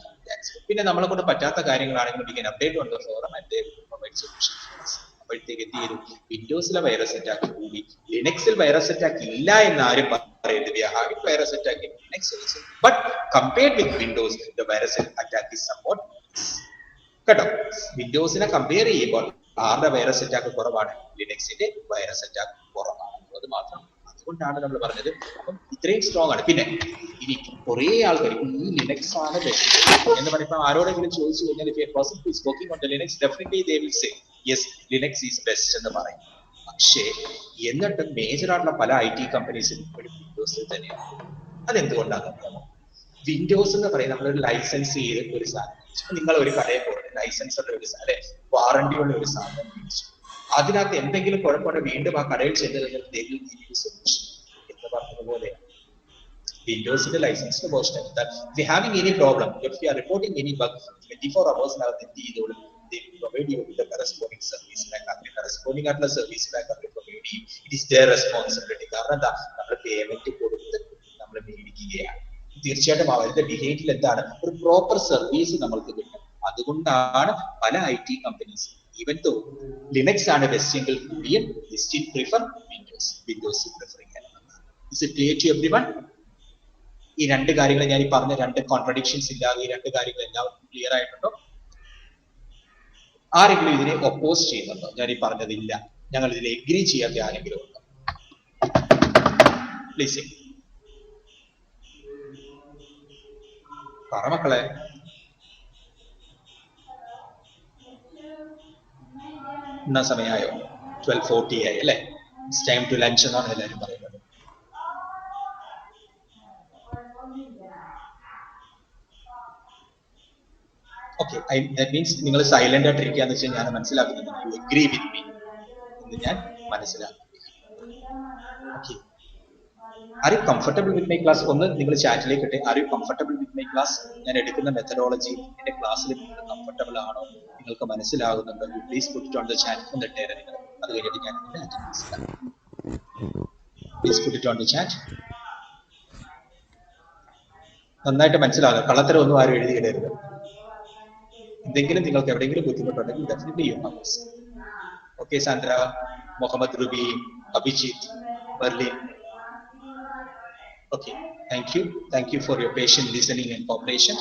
പിന്നെ നമ്മളെ കൊണ്ട് പറ്റാത്ത കാര്യങ്ങളാണെങ്കിൽ we can update on the forum and they will provide solutions. അപ്പോഴത്തേക്ക് എന്ത് ചെയ്തു? വിൻഡോസിലെ വൈറസ് അറ്റാക്ക് കൂടി, ലിനക്സിൽ വൈറസ് അറ്റാക്ക് ഇല്ല എന്ന് ആരും പറയുന്നത്. We are having virus attack in Linux also, but compared with Windows, the virus attack is somewhat less. കേട്ടോ, വിൻഡോസിനെ കമ്പയർ ചെയ്യുമ്പോൾ ആരുടെ വൈറസ് അറ്റാക്ക് കുറവാണ്? ലിനക്സിന്റെ വൈറസ് അറ്റാക്ക് കുറവാണ്. അത് മാത്രം. അതുകൊണ്ടാണ് നമ്മൾ പറഞ്ഞത് അപ്പം ഇത്രയും സ്ട്രോങ് ആണ്. പിന്നെ ഇനി കുറെ ആൾക്കാർ ഈ ലിനക്സ് ആണ് ബെസ്റ്റ് എന്ന് പറയുമ്പോൾ ആരോടെങ്കിലും ചോദിച്ചു കഴിഞ്ഞാൽ if a person who is working on the Linux, definitely they will say yes, Linux is best എന്ന് പറയും. പക്ഷേ എന്നിട്ട് മേജർ ആയിട്ടുള്ള പല IT കമ്പനീസും ഇപ്പോഴും വിൻഡോസിൽ തന്നെയാണ്. അതെന്തുകൊണ്ടാണെന്ന് വിൻഡോസ് എന്ന് പറയുന്നത് നമ്മളൊരു ലൈസൻസ് ചെയ്ത് ഒരു സാധനം, നിങ്ങൾ ഒരു കടയിൽ പോയിട്ട് ലൈസൻസ് ഉള്ള ഒരു സാധനം, വാറണ്ടി ഉള്ള ഒരു സാധനം മേടിച്ചു, അതിനകത്ത് എന്തെങ്കിലും കുഴപ്പമുണ്ട് വീണ്ടും ആ കടയിൽ ചെന്ന് കഴിഞ്ഞാൽ സൊല്യൂഷൻ എന്ന് പറഞ്ഞതുപോലെ വിൻഡോസിന്റെ ലൈസൻസിന്റെ പോർഷൻ എടുത്താൽ if you having any problem, if you are reporting any bug 24 hours നകത്ത് എന്ത് ചെയ്തോളും? They will provide you with the corresponding service pack. അതിന് corresponding ആയിട്ടുള്ള സർവീസ് പാക്ക് അവർ പ്രൊവൈഡ് ചെയ്യും. It is their responsibility. കാരണം എന്താ? നമ്മൾ പേയ്മെന്റ് കൊടുത്ത് നമ്മൾ മേടിക്കുകയാണ്. തീർച്ചയായിട്ടും അവരുടെ ബിഹേവിയർ എന്താണ്? ഒരു പ്രോപ്പർ സർവീസ് നമ്മൾക്ക് കിട്ടും. അതുകൊണ്ടാണ് പല IT companies even though Linux ആണ് ബെസ്റ്റ് എങ്കിൽ കൂടിയും സ്റ്റിൽ പ്രിഫർ വിൻഡോസ് പ്രിഫർ ചെയ്യാൻ. Is it clear to everyone? ഈ രണ്ട് കാര്യങ്ങൾ ഞാൻ ഈ പറഞ്ഞ രണ്ട് കോൺട്രഡിക്ഷൻസ് ഇല്ലാതെ ഈ രണ്ട് കാര്യങ്ങൾ എല്ലാവർക്കും ക്ലിയർ ആയിട്ടുണ്ടോ? ആരെങ്കിലും ഇതിനെ ഒപ്പോസ് ചെയ്യുന്നുണ്ടോ? ഞാൻ ഈ പറഞ്ഞതില്ല, ഞങ്ങൾ ഇതിൽ എഗ്രി ചെയ്യാത്ത ആരെങ്കിലും ഉണ്ടോ? പ്ലീസ് പറ മക്കളെ. എന്നാ സമയമായോ? 12:40 ആയി അല്ലേ? ഇറ്റ്സ് ടൈം ടു ലഞ്ച് എന്നാണ് എല്ലാവരും പറയുന്നത്. ഓക്കെ, ദാറ്റ് മീൻസ് നിങ്ങൾ സൈലന്റ് ആയിട്ടിരിക്കുകയെന്ന് വെച്ചാൽ ഞാൻ മനസ്സിലാക്കുന്നത് യു എഗ്രി വിത്ത് മീ എന്ന് ഞാൻ മനസ്സിലാക്കുകയാണ്. Okay, are you comfortable with my class? ഒന്ന് നിങ്ങൾ ചാറ്റിലേക്ക് ഇട്ടെ, are you comfortable with my class? ഞാൻ എടുക്കുന്ന മെത്തഡോളജി എന്റെ ക്ലാസ്സിൽ നിങ്ങൾ കംഫർട്ടബിൾ ആണോ, നിങ്ങൾക്ക് മനസ്സിലാകുന്നുണ്ടോ? You please puttu it on the chat. ഒന്ന് ഇട്ടേരെ നിങ്ങൾ, അത് കഴിഞ്ഞിട്ട് ഞാൻ ഇതിന്റെ അറ്റൻഡൻസ് തരാം. Please puttu it on the chat. നന്നായിട്ട് മനസ്സിലാകുക, കള്ളത്തരം ഒന്നും ആരും എഴുതിയിടരുത്. എന്തെങ്കിലും നിങ്ങൾക്ക് എവിടെയെങ്കിലും ബുദ്ധിമുട്ടുണ്ടെങ്കിൽ definitely you have. Okay Sandra, Muhammad Ruby, Abhijith, Berlin. Okay, thank you for your patient listening and cooperation.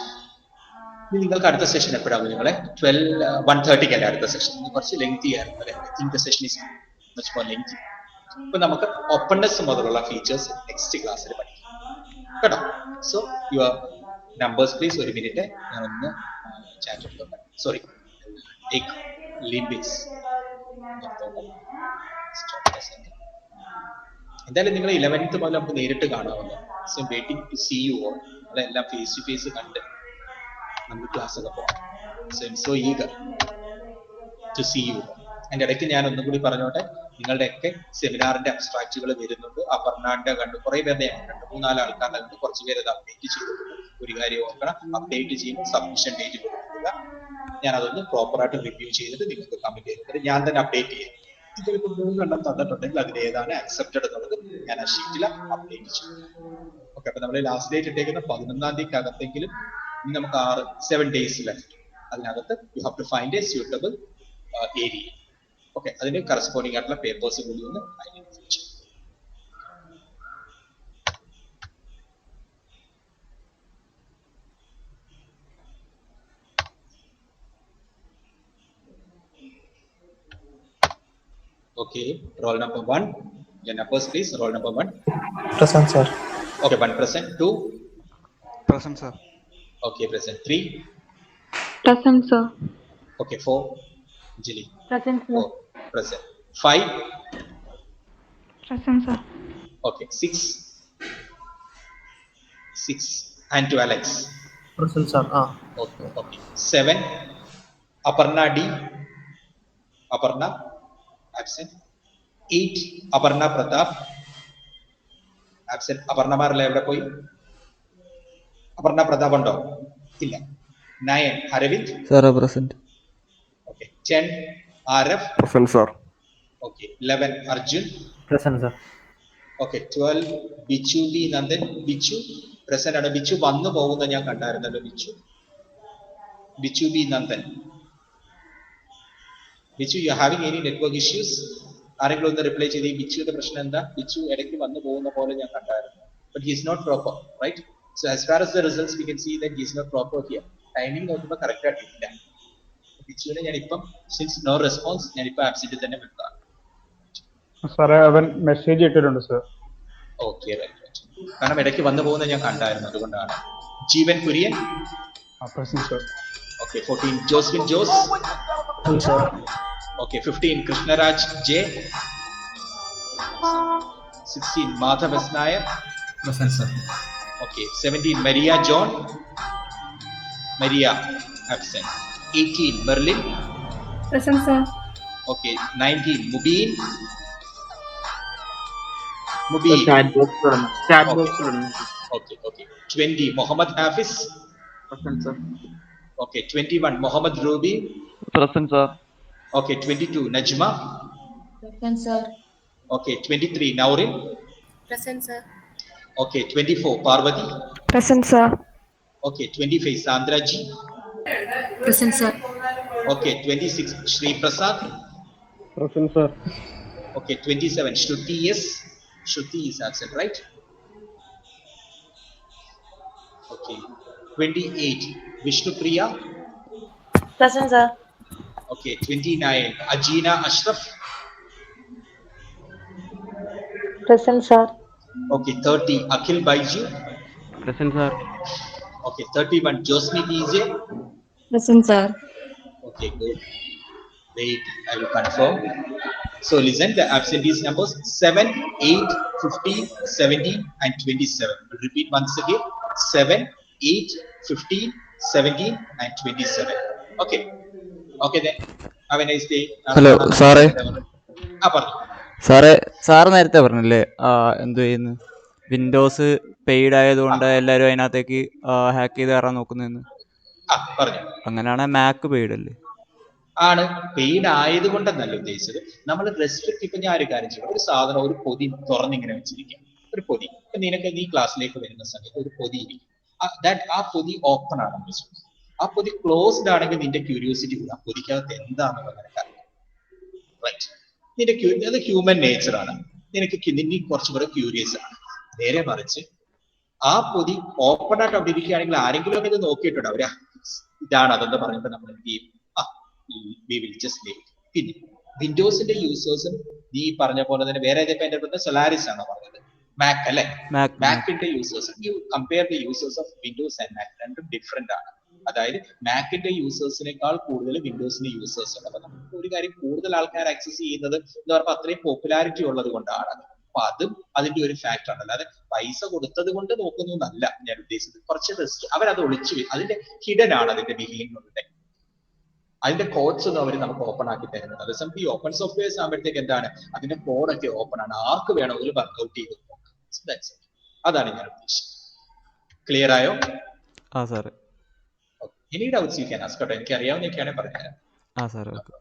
ഇനി നിങ്ങൾക്ക് അടുത്ത സെഷൻ എപ്പോഴാകും? നിങ്ങളെ 1:30 അല്ലേ അടുത്ത സെഷൻ? കുറച്ച് ലെങ്തി ആയിരുന്നു അല്ലേ? I think the session is much more lengthy. ഇപ്പൊ നമുക്ക് ഓപ്പൺനെസ് മുതലുള്ള ഫീച്ചേഴ്സ് നെക്സ്റ്റ് ക്ലാസ്സിൽ പഠിക്കാം കേട്ടോ. So your numbers please. ഒരു മിനിറ്റ്, ഞാൻ ഒന്ന് ചാറ്റ് എടുത്തോട്ടെ. സോറി, എന്തായാലും നിങ്ങൾ 11th മുതൽ നമുക്ക് നേരിട്ട് കാണാമല്ലോ. So waiting to see you all. നമ്മളെല്ലാം ഫേസ് ടു ഫേസ് കണ്ട് നമുക്ക് ക്ലാസ് ഒക്കെ പോകാം. So I am so eager to see you. അതിന്റെ ഇടയ്ക്ക് ഞാൻ ഒന്നും കൂടി പറഞ്ഞോട്ടെ, നിങ്ങളുടെയൊക്കെ സെമിനാറിന്റെ അബ്സ്ട്രാക്റ്റുകൾ വരുന്നുണ്ട്. അപർണാന്റെ കണ്ട് കുറെ പേരുടെ 2-3-4 ആൾക്കാരുടെ കണ്ട് കുറച്ച് പേര് അത് അപ്ഡേറ്റ് ചെയ്തിട്ടുണ്ട്. ഒരു കാര്യം ഓർക്കണം, അപ്ഡേറ്റ് ചെയ്യുമ്പോൾ സബ്മിഷൻ ഡേറ്റ് കൊടുക്കുക. ഞാൻ അതൊന്ന് പ്രോപ്പറായിട്ട് റിവ്യൂ ചെയ്തിട്ട് നിങ്ങൾക്ക് കമന്റ് ചെയ്തിട്ട് ഞാൻ തന്നെ അപ്ഡേറ്റ് ചെയ്യും. ഇതിലിപ്പോൾ 3 തന്നിട്ടുണ്ടെങ്കിൽ അതിൽ ഏതാണ് അക്സെപ്റ്റഡ് എന്നുള്ളത് ഞാൻ ആ ഷീറ്റിൽ അപ്ഡേറ്റ് ചെയ്യും. ഓക്കെ, അപ്പൊ നമ്മൾ ലാസ്റ്റ് ഡേറ്റ് ഇട്ടേക്കുന്ന 11-ാം തീയതിക്ക് അകത്തെങ്കിലും ഇനി നമുക്ക് 7 days ലെഫ്റ്റ്. അതിനകത്ത് you have to find a suitable area. Okay, അതിന് കറസ്പോണ്ടിങ് ആയിട്ടുള്ള പേപ്പേഴ്സ് കൂടി ഒന്ന് ഐഡന്റിഫൈ ചെയ്യും. Okay, roll number 1. Your numbers please. Roll number 1. Present, sir. Okay, 1 present. 2. Present, sir. Okay, present. 3. Present, sir. Okay, 4. Jilly. Present, sir. 4. Present. 5. Present, sir. Okay, 6. 6. And to Alex. Present, sir. Okay, okay. 7. Aparna D. Aparna. Absent. 8. Aparna Pratap. Absent. Aparna മാറല്ലേ എവിടെ പോയി? അപർണ പ്രതാപ് ഉണ്ടോ? ഇല്ല. 9. Aravind. Sir, present. Okay. 10. Araf. Present, sir. Okay. 11. Arjun. Present, sir. Okay. 12. Bichu B. Nandan. Bichu present ആണ്. ബിച്ചു വന്നു പോകുന്ന ഞാൻ കണ്ടായിരുന്നല്ലോ. Bichu B. Nandan. Bichu, you having any network issues? ആരെങ്കിലും ഒന്ന് റിപ്ലൈ ചെയ്ത് ഈ ബിച്ചുവിന്റെ പ്രശ്നം എന്താ? ബിച്ചു ഇടയ്ക്ക് വന്നു പോകുന്ന പോലെ ഞാൻ കണ്ടായിരുന്നു. But he is not proper, right? So as far as the results we can see that he is not proper here. Timing നോക്കുമ്പോൾ കറക്റ്റ് ആയിട്ടില്ല. ബിച്ചുവിനെ ഞാനിപ്പം സിൻസ് നോ റെസ്പോൺസ് ഞാനിപ്പോൾ ആബ്സെന്റ് തന്നെ വെക്കാം. സാറേ, അവൻ മെസ്സേജ് ഇട്ടിട്ടുണ്ട് സർ. Okay, right. കാരണം ഇടയ്ക്ക് വന്നു പോകുന്ന ഞാൻ കണ്ടായിരുന്നു, അതുകൊണ്ടാണ്. Jeevan Kurian. Present sir. Okay, 14. Josephin Jose. Okay, 15. Krishnaraj J. 16. Madhav S. Nair. Present, sir. Okay, 17. Maria John. Maria absent. 18. Merlin. Present, sir. Okay, 19. Mubin. Mubin. Okay. 20. Mohammed Hafiz. Present, sir. Okay, 21. Mohammed Ruby. Present, sir. Okay, 22. Najma. Present, sir. Okay, 23. Naurin. Present, sir. Okay, 24. Parvati. Present, sir. Okay, 25. Sandra Ji. Present, sir. Okay, 26. Shri Prasad. Present, sir. Okay, 27. Shruti S. Shruti is absent, right? Okay. 28. Vishnu Priya. Present, sir. Okay, 29. Ajina Ashraf. Present, sir. Okay, 30. Akhil Baiju. Present, sir. Okay, 31. Josmi DJ. Present, sir. Okay, good. Wait, I will confirm. So listen, the absentees numbers 7, 8, 15, 17 and 27. I'll repeat once again. 7, 8, 15, 17 and 27. Okay. Okay then. Have a nice day. Hello, സാറേ. പറഞ്ഞു. സാറ് നേരത്തെ പറഞ്ഞില്ലേ എന്ത് ചെയ്യുന്നു, വിൻഡോസ് പെയ്ഡ് ആയതുകൊണ്ട് എല്ലാവരും അതിനകത്തേക്ക് ഹാക്ക് ചെയ്ത് കയറാൻ നോക്കുന്നതെന്ന്. പറഞ്ഞു. അങ്ങനെയാണെങ്കിൽ മാക്ക് പെയ്ഡ് അല്ലേ? ആണ്, പെയ്ഡ് ആയതുകൊണ്ടെന്നല്ല ഉദ്ദേശിച്ചത്. നമ്മൾ റെസ്ട്രിക്ട്, ഇപ്പൊ ഞാൻ ഒരു കാര്യം ചെയ്യും, ഒരു സാധനം ഒരു പൊതി തുറന്നിങ്ങനെ വെച്ചിരിക്കും, ഒരു പൊതി. ഇപ്പൊ നിനക്ക് നീ ക്ലാസ്സിലേക്ക് വരുന്ന സമയത്ത് ഒരു പൊതി ഇരിക്കും, ആ പൊതി ഓപ്പൺ ആണെന്ന് വെച്ചു. ആ പൊതി ക്ലോസ്ഡ് ആണെങ്കിൽ നിന്റെ ക്യൂരിയോസിറ്റി കൂടും, ആ പൊതിക്കകത്ത് എന്താണെന്ന് നിനക്ക് റൈറ്റ്. നിന്റെ അത് ഹ്യൂമൻ നേച്ചർ ആണ്. നിന്നെ കുറച്ചും കൂടെ ക്യൂരിയസ് ആണ്. നേരെ മറിച്ച് ആ പൊതി ഓപ്പൺ ആയിട്ട് അവിടെ ഇരിക്കുകയാണെങ്കിൽ ആരെങ്കിലും ഒക്കെ ഇത് നോക്കിയിട്ടുണ്ട്, അവരാ ഇതാണ് അതെന്ന് പറഞ്ഞിട്ട് നമ്മൾ എന്ത് ചെയ്യും, we will just leave. പിന്നെ വിൻഡോസിന്റെ യൂസേഴ്സും നീ പറഞ്ഞ പോലെ തന്നെ വേറെ ഏതൊക്കെ സൊലാരിസ് ആണ് പറഞ്ഞത്, മാക് അല്ലെ? മാക്കിന്റെ users, you compare the users of Windows and Mac, രണ്ടും ഡിഫറെന്റ് ആണ്. അതായത് മാക്കിന്റെ യൂസേഴ്സിനേക്കാൾ കൂടുതൽ വിൻഡോസിന്റെ യൂസേഴ്സ് ഉണ്ട്. അപ്പൊ നമുക്ക് ഒരു കാര്യം, കൂടുതൽ ആൾക്കാർ ആക്സസ് ചെയ്യുന്നത് എന്ന് പറയുമ്പോൾ അത്രയും പോപ്പുലാരിറ്റി ഉള്ളത് കൊണ്ടാണ്. അപ്പൊ അതും അതിന്റെ ഒരു ഫാക്ടർ ആണ്. അല്ലാതെ പൈസ കൊടുത്തത് കൊണ്ട് നോക്കുന്നു എന്നല്ല ഞാൻ ഉദ്ദേശിച്ചത്. കുറച്ച് റിസ്ക് അവരത് ഒളിച്ചു, അതിന്റെ ഹിഡൻ ആണ് അതിന്റെ ബിഹേവിയറിന്റെ. അതിന്റെ കോഡ്സ് ഒന്നും അവർ നമുക്ക് ഓപ്പൺ ആക്കി തരുന്നത്. അതേസമയത്ത് ഈ ഓപ്പൺ സോഫ്റ്റ്വെയർസ് ആകുമ്പോഴത്തേക്ക് എന്താണ്, അതിന്റെ കോഡൊക്കെ ഓപ്പൺ ആണ്, ആർക്ക് വേണമെങ്കിലും വർക്ക്ഔട്ട് ചെയ്ത് നോക്കാം. അതാണ് ഞാൻ ഉദ്ദേശിച്ചത്. ക്ലിയർ ആയോ? ആ സാറേ. Any doubts you can ask കേട്ടോ, എനിക്ക് അറിയാവുന്നൊക്കെയാണെങ്കിൽ പറഞ്ഞുതരാം. ആ സാറേ, ഓക്കെ.